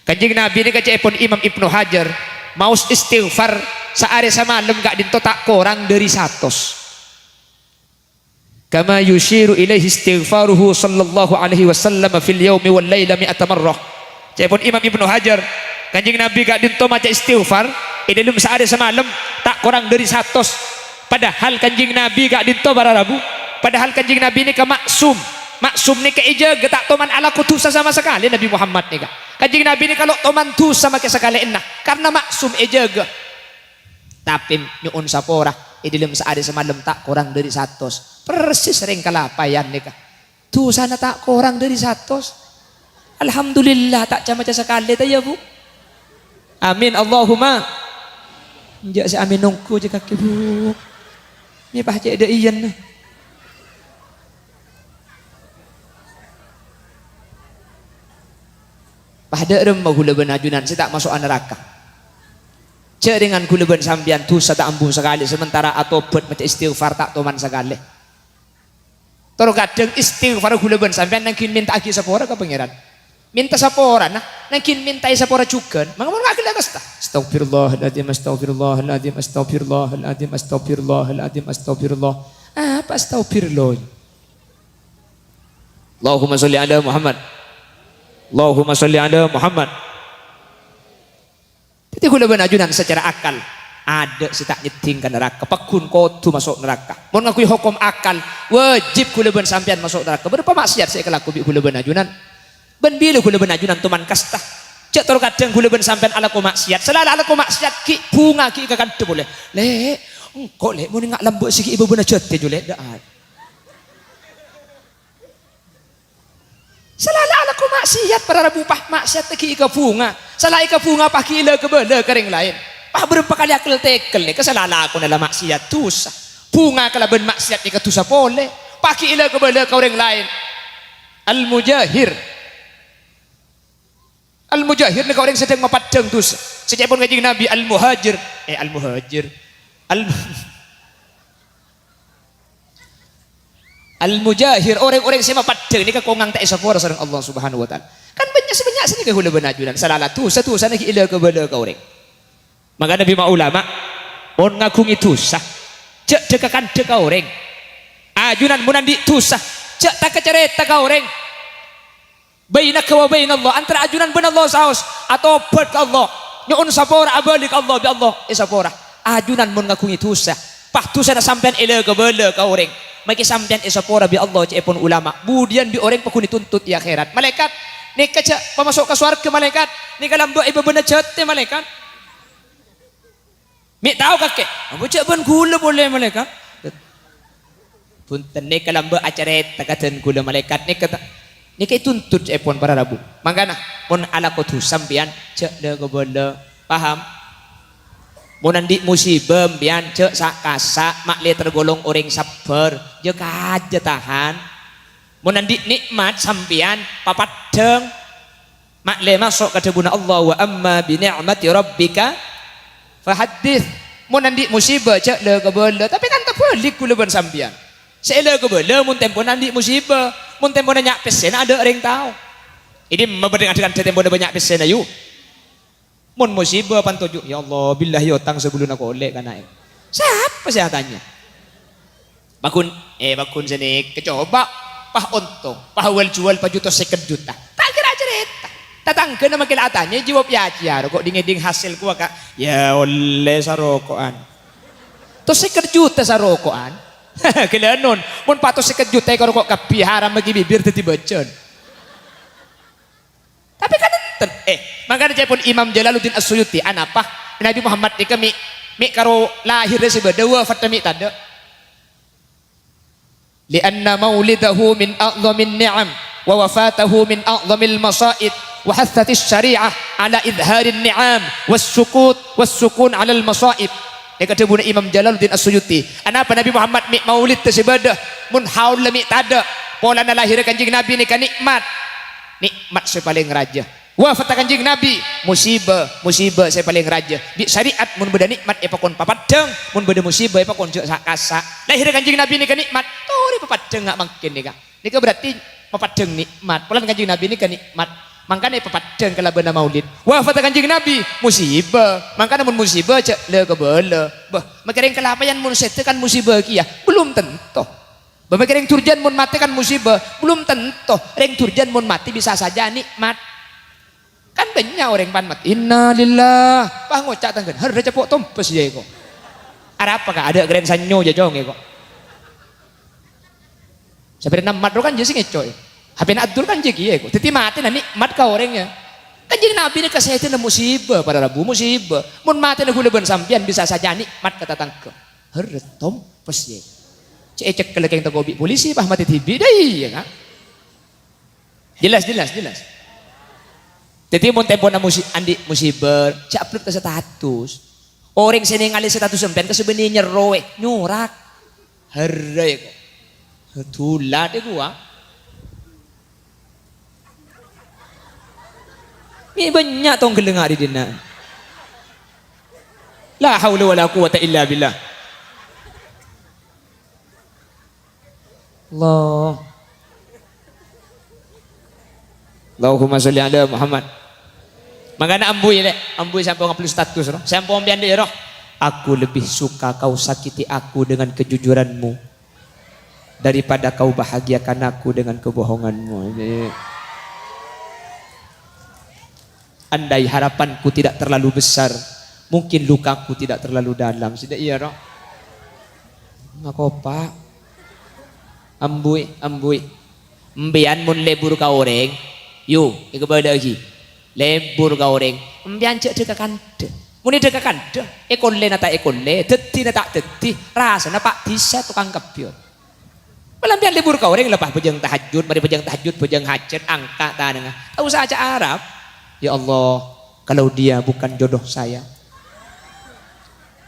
Kanjeng Nabi ni kacepon Imam Ibnu Hajar maus istighfar sehari semalam gak dinto tak kurang dari 100. Kama yushiru ilaihi istighfaruhu sallallahu alaihi wasallam fil yaumi wal laila mi'ata marrah. Cepon Imam Ibnu Hajar, Kanjeng Nabi gak dinto maca istighfar dalam sehari semalam tak kurang dari 100. Padahal Kanjeng Nabi gak dinto para rabu. Padahal Kanjeng Nabi ni ke maksum. Maksum ni ke ijaga tak toman ala kutusa sama sekali Nabi Muhammad ni ka. Kanjeng Nabi ni kalau toman tu sama ke sekali enak karena maksum ijaga. Tapi nyuun sapora dalam sehari semalam tak kurang dari 100. Persis sering kalapayan nih kak. Tuh sana tak kurang dari 100. Alhamdulillah tak cama sekali ya bu. Amin Allahumma. Jak si amin nungku je kaki bu. Ini pah cek ada iyan. Pah ada remah gula benajunan saya tak masuk neraka. Cek dengan gula ben sambian tuh tak ambung sekali sementara atau buat macam istighfar tak toman sekali. Terus kadang istighfar gula ben sampean nangkin minta aki sapora ke pangeran. Minta sapora nah, nangkin minta sapora juga. Mangamun ngak kila kasta. Astagfirullahaladzim, astagfirullahaladzim, astagfirullahaladzim, astagfirullahaladzim, astagfirullah. Apa astagfirullah? Allahumma sholli ala Muhammad. Allahumma sholli ala Muhammad. Jadi gula ben ajunan secara akal ada si tak nyeting ke neraka pakun kotu masuk neraka mau ngakui hukum akal wajib kula ben sampean masuk neraka berapa maksiat saya kelaku bi kula ben ajunan ben bila kula ben ajunan tuman kasta cek tor kadang kula ben sampean ala ko maksiat selalu ala ko maksiat ki bunga ki ka kadte boleh le engko le mun ngak lembut sikit ibu ben jete jule dak selalu ala ko maksiat para rabu pah maksiat ki ka bunga salah ka bunga pah ki le ke bele kering lain. Berapa kali akal tekel ni kesalala aku dalam maksiat tusa bunga kalau ben maksiat ni ketusa boleh pakai ilah kepada kau orang lain al-mujahir ni kau orang sedang mapadang tusa sejak pun Kanjeng Nabi al-muhajir al-mujahir orang-orang yang mapadang ni kekongang tak isapora sareng Allah Subhanahu wa taala kan banyak sini ke hula benajunan salala tusa nak ilah kepada kau orang. Maka Nabi ulama mon ngagung itu sah cek dekakan deka orang ajunan munan di tusah cek tak kecerita ka orang bainaka wa bain Allah antara ajunan ben Allah saos atau buat Allah nyuun sapora abalik Allah bi Allah sapora ajunan mun ngagung itu sah pah tusah na sampean ele ke bele ka orang maki sampean sapora bi Allah cek pun ulama budian bi orang pakun dituntut di akhirat malaikat ni kaca pemasuk ke surga malaikat ni kalam doa ibu bener jete malaikat. Mi tahu kakek, apa cak ban gula boleh malaikat? Punten ni kalau mbak acara takatan gula malaikat ni kata, ni kaya tuntut epon para rabu. Makana, pun ala kotu sambian cak dah boleh paham. Mun nanti musibah bian cak sak kasak mak le tergolong orang sabar, jaga aja tahan. Mun nanti nikmat sambian papat deng mak le masuk ke debuna Allah wa amma bi ni'mati rabbika fahadith mun nanti musibah cak le kebele tapi kan tak balik kula ben sambian sele kebele mun tempo nanti musibah mun tempo nyak pesen ada orang tahu ini membanding dengan tempo banyak pesen ayu mun musibah pan tujuh ya Allah billahi utang sebelum aku oleh kana siapa saya tanya bakun sini kecoba pah untung pah jual pajuto 50 juta tak kira cerita tatangga na makilatanya jawab ya kok dingeding hasil ko ka ya oleh sa rokoan to 50 juta sa rokoan kilanon mun pato 50 juta ko kok kapihara magibibir tati becen tapi kan enten makanya jepun Imam Jalaluddin As-Suyuti anapa Nabi Muhammad ni kami mi karo lahir si badawa fatami tada li anna maulidahu min a'dhamin ni'am wa wafatahu min a'dhamil masaid wa hathatis syari'ah ala idharin ni'am was-sukun ala al-masaib. Dia kata buna Imam Jalaluddin As-Suyuti anapa Nabi Muhammad mi maulid tersebadah mun haul lami tada pola na lahir Kanjeng Nabi ni kan nikmat sepaling raja Wafat kanjeng Nabi, musibah saya paling raja. Bi syariat mun beda nikmat epakon papadeng, mun beda musibah epakon jek sakasa. Lahir kanjeng Nabi nika nikmat, tori papadeng enggak mungkin nika. Nika berarti papadeng nikmat. Pulan kanjeng Nabi nika nikmat. Mangkane papadeng kala beuna maulid. Wafat kanjeng Nabi, musibah. Mangkane mun musibah cek le kebeule. Bah, makereng kelapayan mun setekan musibah kieu belum tentu. Bah makereng turjan mun mati kan musibah belum tentu. Reng turjan mun mati bisa saja nikmat. Kan banyak orang pan mati. Innalillah. Pah ngocak tanggan. Harus cepok tompes ya kok. Ada apa kak? Ada keren sanyo aja jong ya kok. Sampai nama kan jadi ngecoy. HP Abdul kan jadi ya kok. Teti mati nanti mat kau orangnya. Kan jadi nabi ini kesehatan musibah pada rabu musibah. Mun mati nak gula ben sampian bisa saja nikmat kata tangke. Harus tompes ya. Cek kelekeng tegobi polisi pah mati tibi dah ya kan. Jelas. Jadi mau tempo na musibah, cak upload ke status. Orang sini ngali status sempen ke sebenarnya roe nyurak, harai kok, tulah deh gua. Ini banyak tong kelengar di dina. La haula wala quwata illa billah. Allahumma sholli ala Muhammad. Makanya ambui sampai ngapli status roh. Sampai ambian deh roh. Aku lebih suka kau sakiti aku dengan kejujuranmu daripada kau bahagiakan aku dengan kebohonganmu. Ini. Andai harapanku tidak terlalu besar, mungkin lukaku tidak terlalu dalam. Sudah iya roh. Ngakopa. Ambui. Mbian mun lebur kau orang. Yo, ikut lagi. Lebur kau orang. Mbian cek dekakan de. Muni dekakan de. Ekon le nata ekon le. Deti nata deti. Rasa napa bisa tukang kepion. Pelampian lebur kau orang lepas pejang tahajud, mari pejang tahajud, pejang hajat, angka tanah. Tahu saja Arab. Ya Allah, kalau dia bukan jodoh saya,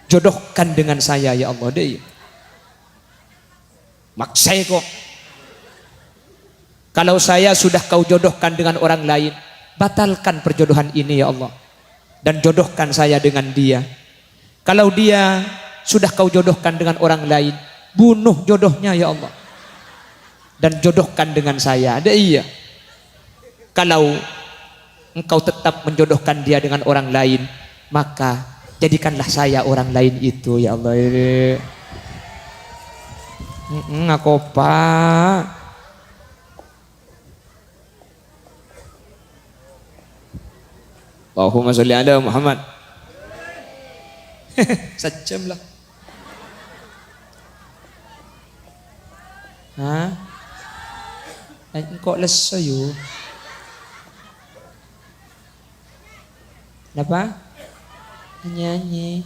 jodohkan dengan saya ya Allah deh. Maksai kok. Kalau saya sudah kau jodohkan dengan orang lain, batalkan perjodohan ini ya Allah. Dan jodohkan saya dengan dia. Kalau dia sudah kau jodohkan dengan orang lain, bunuh jodohnya ya Allah. Dan jodohkan dengan saya. Ada iya. Kalau engkau tetap menjodohkan dia dengan orang lain, maka jadikanlah saya orang lain itu ya Allah. Ngakopa. Allahumma sholli ala Muhammad. Sejam lah. Hah? Kok leso yuk? Kenapa? Nyanyi.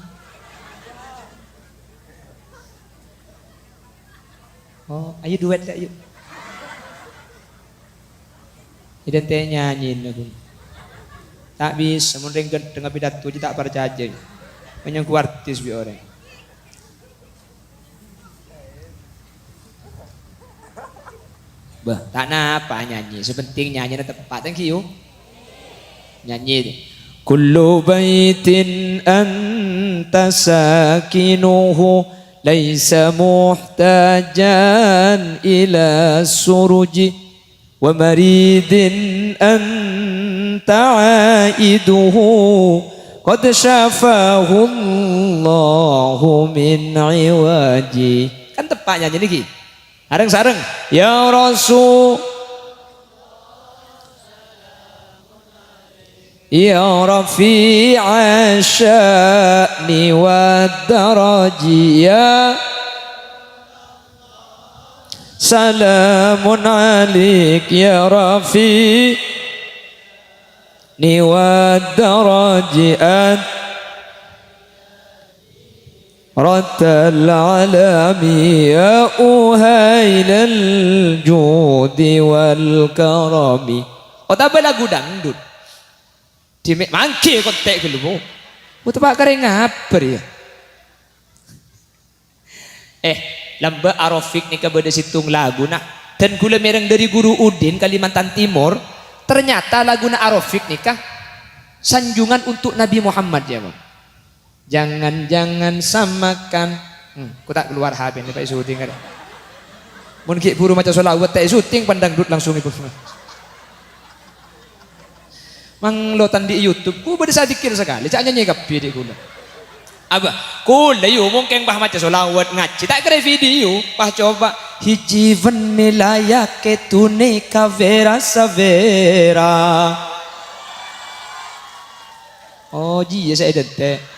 Oh, ayo duet ya yuk. Identik nyanyiin aku. Tak bisa, mending dengan pidato aja tak percaya. Menyangku artis bi orang. Bah, tak napa nyanyi. Sepenting nyanyi tepat. Thank you. Nyanyi. Kullu baitin anta sakinuhu laisa muhtajan ila suruji wa maridin anta aiduhu qad syafahu Allahu min iwaji. Kan tepatnya jadi ki. Sareng-sareng. Ya Rasul Ya Rafi'a sya'ni wa daraji Ya Salamun alik Ya Rafi'ni wa daraji Ratal alami ya uhailal judi wal karami. Oh tak lagu dangdut. Dimek mangke kontek dulu. Buat pak kering ngaper ya. Lamba Arofik nih kepada situng lagu nak. Dan gula mereng dari Guru Udin Kalimantan Timur. ternyata laguna Arofik nikah sanjungan untuk Nabi Muhammad ya bang. Jangan samakan. Ku tak keluar HP ini Pak syuting kan. Mungkin buru macam solawat tak syuting pandang dut langsung ibu. Mang lotan di YouTube, ku berdesa dikir sekali. Cak nyanyi kapi di gula. Abah, kula yu mungkin bah macam solawat ngaji. Tak kira video, bah coba. Hijivan milaya ketune kavera savera. Oh ji ya saya dete.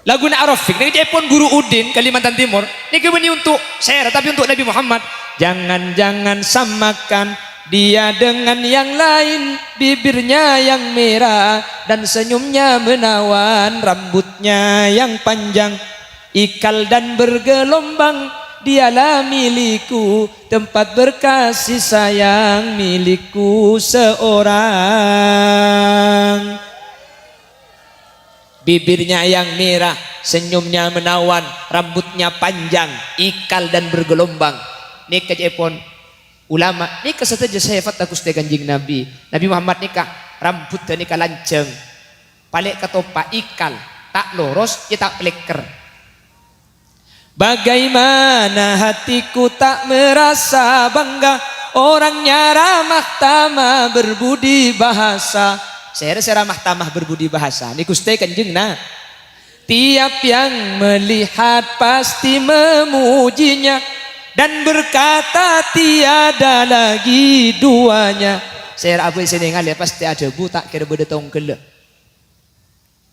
Laguna Arofik ini pun guru Udin Kalimantan Timur. Ini kebeni untuk saya tapi untuk Nabi Muhammad. Jangan samakan dia dengan yang lain, bibirnya yang merah dan senyumnya menawan, rambutnya yang panjang, ikal dan bergelombang. Dialah milikku, tempat berkasih sayang milikku seorang. Bibirnya yang merah, senyumnya menawan, rambutnya panjang, ikal dan bergelombang. Ini kecepon ulama, ini keseteja sefat takus te kanjing Nabi. Nabi Muhammad nikah, rambut nikah lanceng, palek katopa ikal, tak loros, ya tak pleker. Bagaimana hatiku tak merasa bangga, orangnya ramah tamah berbudi bahasa. Saya ramah tamah berbudi bahasa. Ini kuste kanjeng na. Tiap yang melihat pasti memujinya dan berkata tiada lagi duanya. Saya abu sini ngalih pasti ada bu tak kira berdetong kele.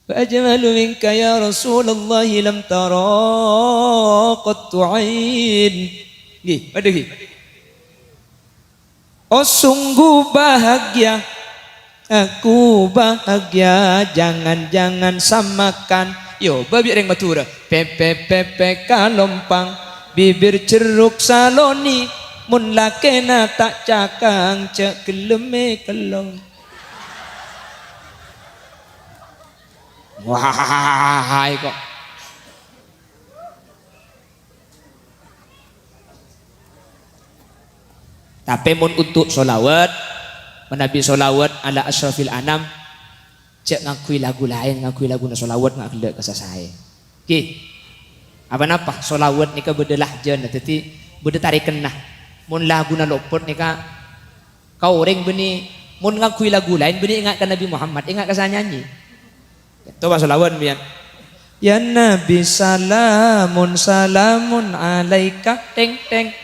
Fajmalu minka ya Rasulullah lam tara qattu ain. Gih, ada gih. Oh sungguh bahagia, aku bahagia, jangan samakan. Yo babi reng matura. Pepe kalompang, bibir ceruk saloni, mun lakena tak cakang cek keleme kelong. Wah, kok. Tapi mun untuk solawat, menabi solawat ala asrafil anam, cek ngakui lagu lain, ngakui lagu na solawat ngak kelak kesasai. Oke, apa solawat nika bedelah jen, tetapi bede tarik kena. Mun lagu na lopot nika kau orang beni, mun ngakui lagu lain beni ingatkan Nabi Muhammad, ingat kesana nyanyi. Coba solawat biar. Ya Nabi salamun alaika teng teng.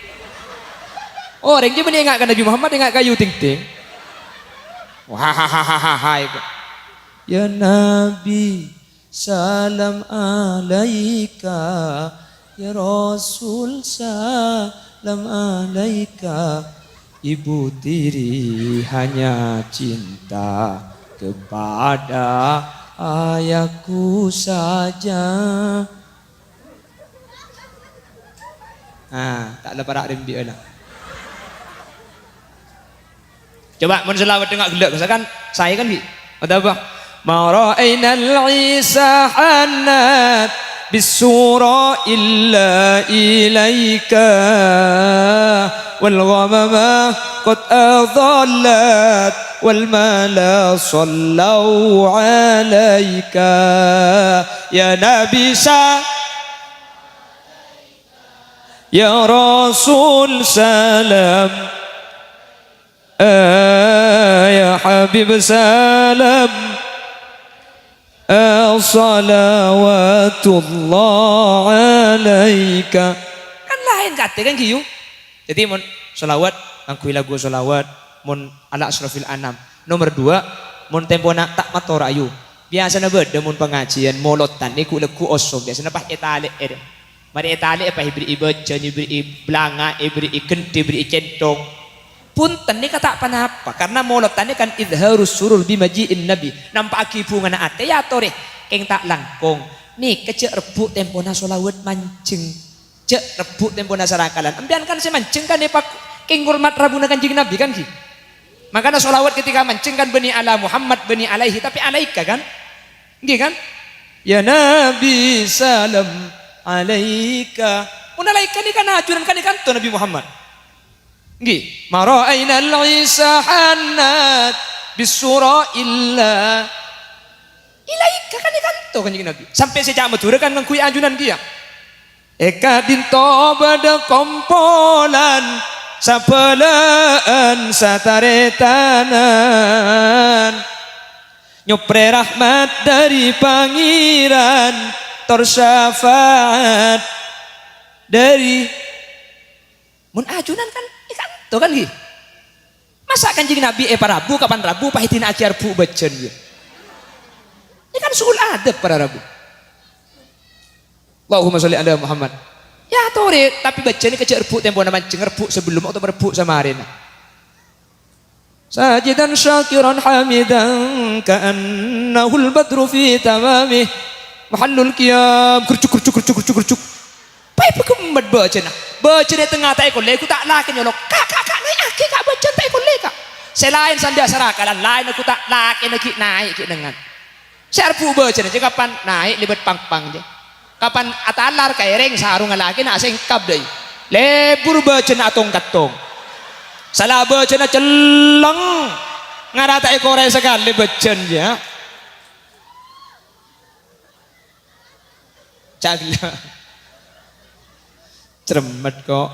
Oh, orang je beni ingatkan Nabi Muhammad, ingat kayu ting ting. Wah, ya Nabi salam alaika, ya Rasul salam alaika. Ibu tiri hanya cinta kepada ayahku saja. Tak lepas rembi lah. Coba mun selawat tengok gelak misalkan saya kan ada apa? Ma ra'ainal Isa hanat bisura illa ilaika wal ghamama qad adallat wal mala sallu alaika ya Nabi ya Rasul salam ya Habib salam salawatullah alaika. Kan lain kata kan kiyu. Jadi mun selawat ngakui lagu selawat mun ala asrafil anam. Nomor 2 mun tempo nak tak mator ayu. Biasana beda mun pengajian molotan niku leku osom biasana pas etale ede. Mari etale apa ibri ibaca ibri belanga ibri kenti ibri centong. Punten ni kata apa karena molotan ni kan idharus surul bimaji'in nabi nampak akibu ngana ate ya tore keng tak langkong ni kecek rebuk tempona solawat mancing cek rebuk tempona sarakalan ambian kan saya mancing kan pak keng hormat rabuna kanjeng nabi kan ki makanya solawat ketika mancing kan bani ala Muhammad bani alaihi tapi alaika kan nggih kan ya Nabi salam alaika Menalaikan ikan ajunan kan ikan tuh Nabi Muhammad. Nggih, mara'aina al-isa hanat bisura illa ilaika kan ikan tuh kanjeng Nabi. Sampai sejak Madura kan ngakui ajunan kia. Eka dinto bada kompolan sapelaan sataretanan nyopre rahmat dari pangeran tersyafaat dari mun ajunan kan ikan tuh kan gih masa kanjeng Nabi para Rabu kapan Rabu pahitin akhir bu bacen ya ini kan suul adab para Rabu. Allahumma sholli ala Muhammad. Ya tore tapi bacanya kecil rebuk tempo nama rebuk sebelum atau merebuk sama arena. Sajidan syakiran hamidan ka'annahul badru fi tamamih mahallul qiyam kurcuk pai pekemet bacana bacana tengah tai kolek ku tak lakin nyolok kak naik aki kak baca tai kolek kak selain sanda sarakalan lain aku tak lakin aki naik ki dengan serpu bacana je kapan naik libet pang-pang je kapan atalar kaireng sarung laki nak sengkap deh lebur bacana atong katong salah bacana celeng ngarata ekore sekali bacannya cagla cermet kok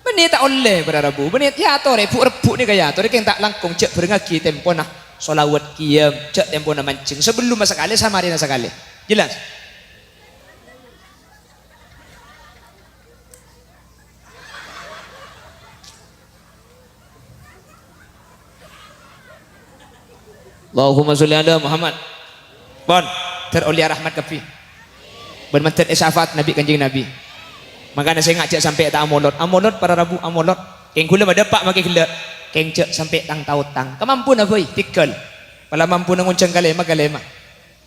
menit tak oleh pada Rabu menit ya tore rebuk ni kaya tore keng tak langkung cek berengaki tempo nah solawat qiyam cek tempo nah mancing sebelum sekali sama hari sekali jelas. Allahumma sholli ala Muhammad. Bon, terolia rahmat kapi. Bermantat syafaat Nabi kanjeng Nabi. Makanya saya ngajak sampai tak amolot para Rabu amolot. Keng kula ada pak makai kula. Keng cek sampai tang tautang. Kemampu na boy tikal. Pala mampu nguncang kalema.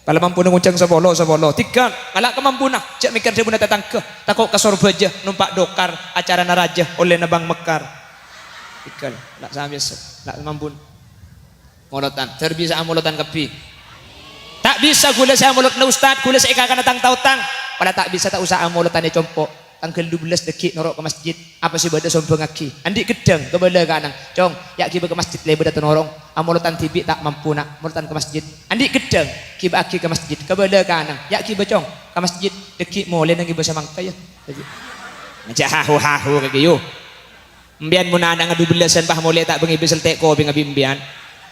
Pala mampu nguncang sabolo tikal. Pala kemampu na cek mikir dia bunda tatang ke. Takut kasor baja numpak dokar acara naraja oleh nabang mekar. Tikal. Nak sambiasa. Nak mampu. Molotan, terbisa amolotan kepi. Tak bisa gula saya amolot na ustad, gula saya ikakan natang tautang. Pada tak bisa tak usah amolotan ni compok. Tanggal 12 dekik norok ke masjid. Apa sih bada sombong aki? Andi gedeng kebala kanang. Cong, yak kiba ke masjid lebar datang norong. Amolotan tibi tak mampu nak amolotan ke masjid. Andi gedeng kiba aki ke masjid kebala kanang. Yak kiba cong ke masjid dekik mole nang kiba samangka ya. Ngajak hahu kagiyo. Mbian munana nga 12an bah mole tak bengi bisel teko bengi bimbian.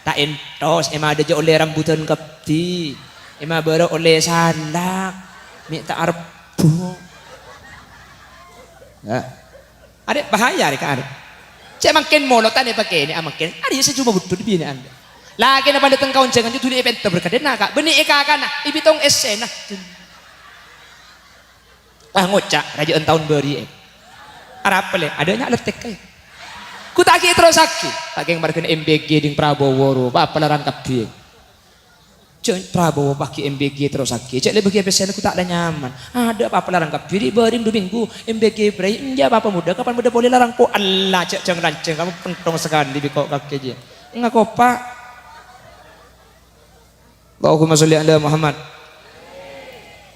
Tak entos emang ada je oleh rambutan kapti emang baru oleh salak mik tak arbu ada bahaya ni kan cek makin molotan ni pakai ni makin ada saya cuma butuh di bini anda lagi na pada tengkau jangan itu di event berkaden nak benih ikakan ibitong esena ngocak rajaan tahun beri arap le adanya letek kayak ku tak kira terus sakit tak kira marken MBG ding Prabowo apa larang kabeh cek Prabowo pakai MBG terus sakit cek lebih pesen ku tak ada nyaman ada apa larang kabeh di barim 2 minggu MBG bray enja apa muda kapan muda boleh larang po Allah cek jangan rancang kamu pentong sekali di kok kaki aja enggak kok pak Allahumma sholli ala Muhammad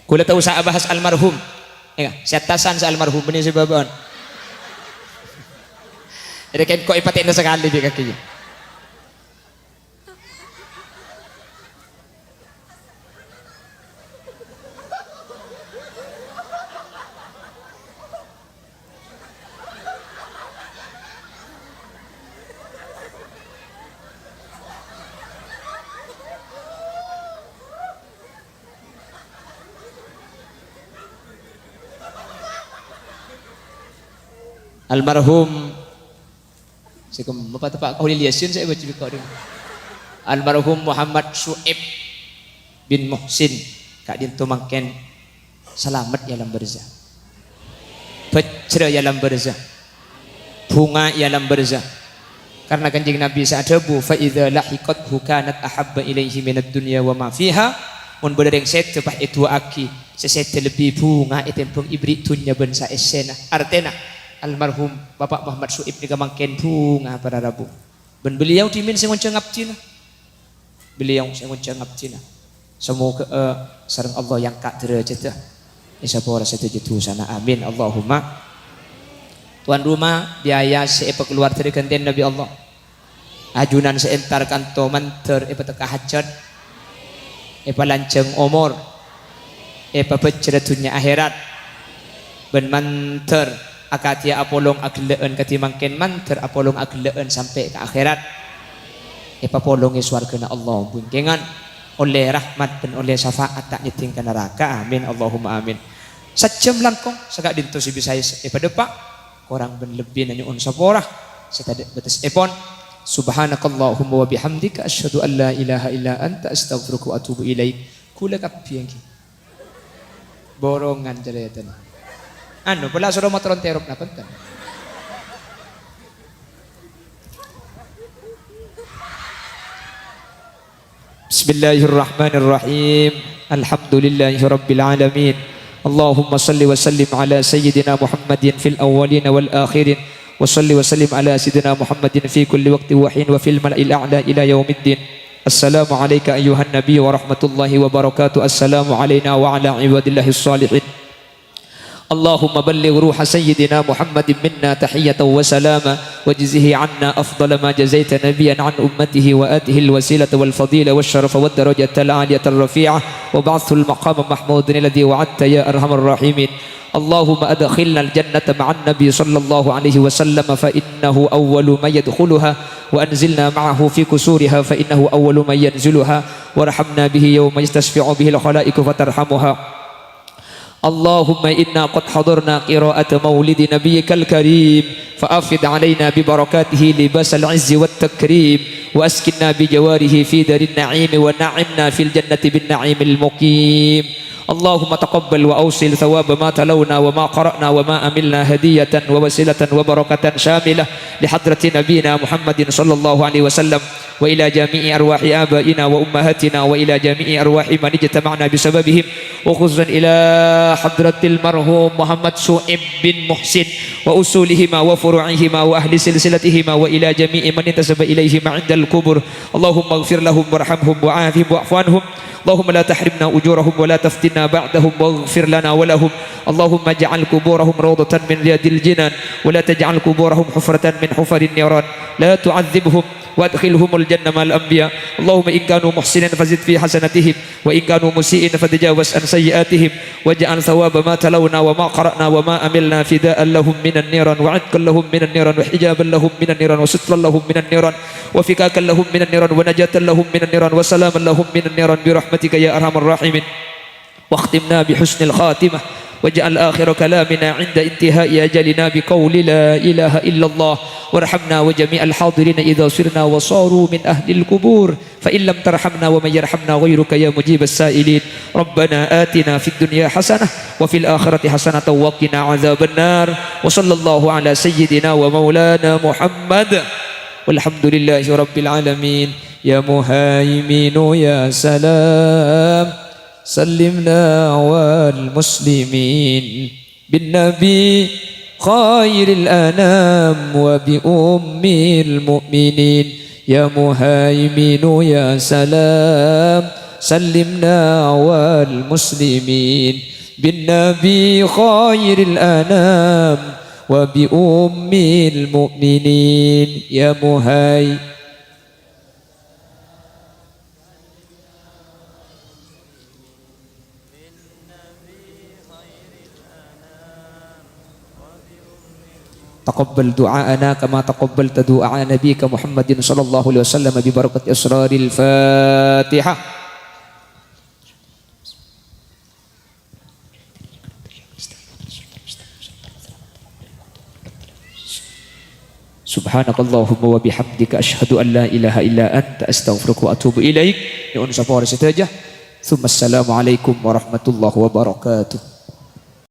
kula tak usah bahas almarhum setasan almarhum benih sebabon. Jadi kan kok ipatin sekali di kakinya. Almarhum Sikum bapak tepak kau Yasin saya baca kau dengan almarhum Muhammad Su'ib bin Muhsin kak dintu mangken selamat ya lam berzah pecera ya lam berzah bunga ya lam berzah karena kanjeng Nabi sa'adabu fa idza lahiqat kanat ahabba ilaihi minad dunya wa ma fiha mun bereng set tepah itu aki seset lebih bunga itempung ibri dunya bensa esena artena almarhum Bapak Muhammad Su'ib ni kamangken bunga pada Rabu. Ben beliau dimin sing ngonceng ngabdina. Beliau sing ngonceng ngabdina. Semoga sareng Allah yang kak derajat. Isapora setuju sana amin Allahumma. Tuan rumah biaya seepa keluar dari genten Nabi Allah. Ajunan seentar kanto manter epa teka hajat. Epa lanceng umur. Epa peceret dunia akhirat. Ben manter akatia apolong agleen katimangken manter apolong agleen sampai ke akhirat. Epa polongi swargana Allah bungkengan oleh rahmat dan oleh syafaat tak nyeting ke neraka amin Allahumma amin. Sajam langkong sagak dinto si bisaya epa depak korang ben lebih nanya un saporah setade betes epon. Subhanakallahumma wa bihamdika asyhadu an la ilaha illa anta astaghfiruka wa atubu ilaik. Kula kapiang ki borongan jaletan anu pala suruh motoron terop na pentan. Bismillahirrahmanirrahim. Alhamdulillahi rabbil alamin. Allahumma salli wa sallim ala sayyidina Muhammadin fil awwalin wal akhirin wa salli wa sallim ala sayyidina Muhammadin fi kulli waqti wa hin wa fil mala'il a'la ila yaumiddin. Assalamu alayka ayyuhan nabiy wa rahmatullahi wa barakatuh. Assalamu alayna wa ala ibadillahis salihin. اللهم بلغ روح سيدنا محمد منا تحية وسلاما وجزه عنا أفضل ما جزيت نبيا عن أمته وآته الوسيلة والفضيلة والشرف والدرجة العالية الرفيعة وبعثه المقام محمود الذي وعدت يا أرحم الراحمين. اللهم أدخلنا الجنة مع النبي صلى الله عليه وسلم فإنه أول من يدخلها وأنزلنا معه في كسورها فإنه أول من ينزلها وارحمنا به يوم يستشفع به الخلائق فترحمها. اللهم إنا قد حضرنا قراءة مولد نبيك الكريم فأفض علينا ببركاته لباس العز والتكريم وأسكننا بجواره في دار النعيم ونعمنا في الجنة بالنعيم المقيم. اللهم تقبل وأوصل ثواب ما تلونا وما قرأنا وما أملنا هدية ووسيلة وبركة شاملة لحضرة نبينا محمد صلى الله عليه وسلم وإلى جميع أرواح آبائنا وأمهاتنا وإلى جميع أرواح من اجتمعنا بسببهم وخصوصا إلى حضرة المرحوم محمد شعيب بن محسن وأصولهما وفروعهما وأهل سلسلتهما وإلى جميع من انتسب إليهما عند الكبر. اللهم اغفر لهم وارحمهم وعافهم واعف عنهم. اللهم لا تحرمنا أجورهم ولا تفتنا بعدهم واغفر لنا ولهم. اللهم اجعل قبورهم روضة من رياض الجنان ولا تجعل قبورهم حفرة من حفر النيران. لا تعذبهم وادخلهم الجنة مع الأنبياء. اللهم إن كانوا محسنين فزد في حسناتهم وإن كانوا مسيئين فتجاوز عن سيئاتهم واجعل ثواب ما تلونا وما قرأنا وما أملنا فداء لهم من النيران وعتقا لهم من النيران وحجابا لهم من النيران وسترا لهم من النيران وفكاكا لهم من النيران ونجاة لهم من النيران وسلاما لهم من النيران برحمتك يا أرحم الراحمين. واختمنا بحسن الخاتمة واجعل آخر كلامنا عند انتهاء أجلنا بقول لا إله إلا الله. وارحمنا وجميع الحاضرين إذا صرنا وصاروا من أهل القبور فإن لم ترحمنا ومن يرحمنا غيرك يا مجيب السائلين. ربنا آتنا في الدنيا حسنة وفي الآخرة حسنة وقنا عذاب النار. وصلى الله على سيدنا ومولانا محمد والحمد لله رب العالمين. يا مهيمن يا سلام سلمنا والمسلمين بالنبي خير الأنام وبأم المؤمنين. يا مهيمن يا سلام سلمنا والمسلمين بالنبي خير الأنام وبأم المؤمنين. يا مهيمن تقبل دعاءنا كما تقبلت دعاء نبيك محمد صلى الله عليه وسلم ببركة أسرار الفاتحة. سبحانك اللهم وبحمدك أشهد أن لا إله إلا أنت أستغفرك وأتوب إليك. ثم السلام عليكم ورحمة الله وبركاته.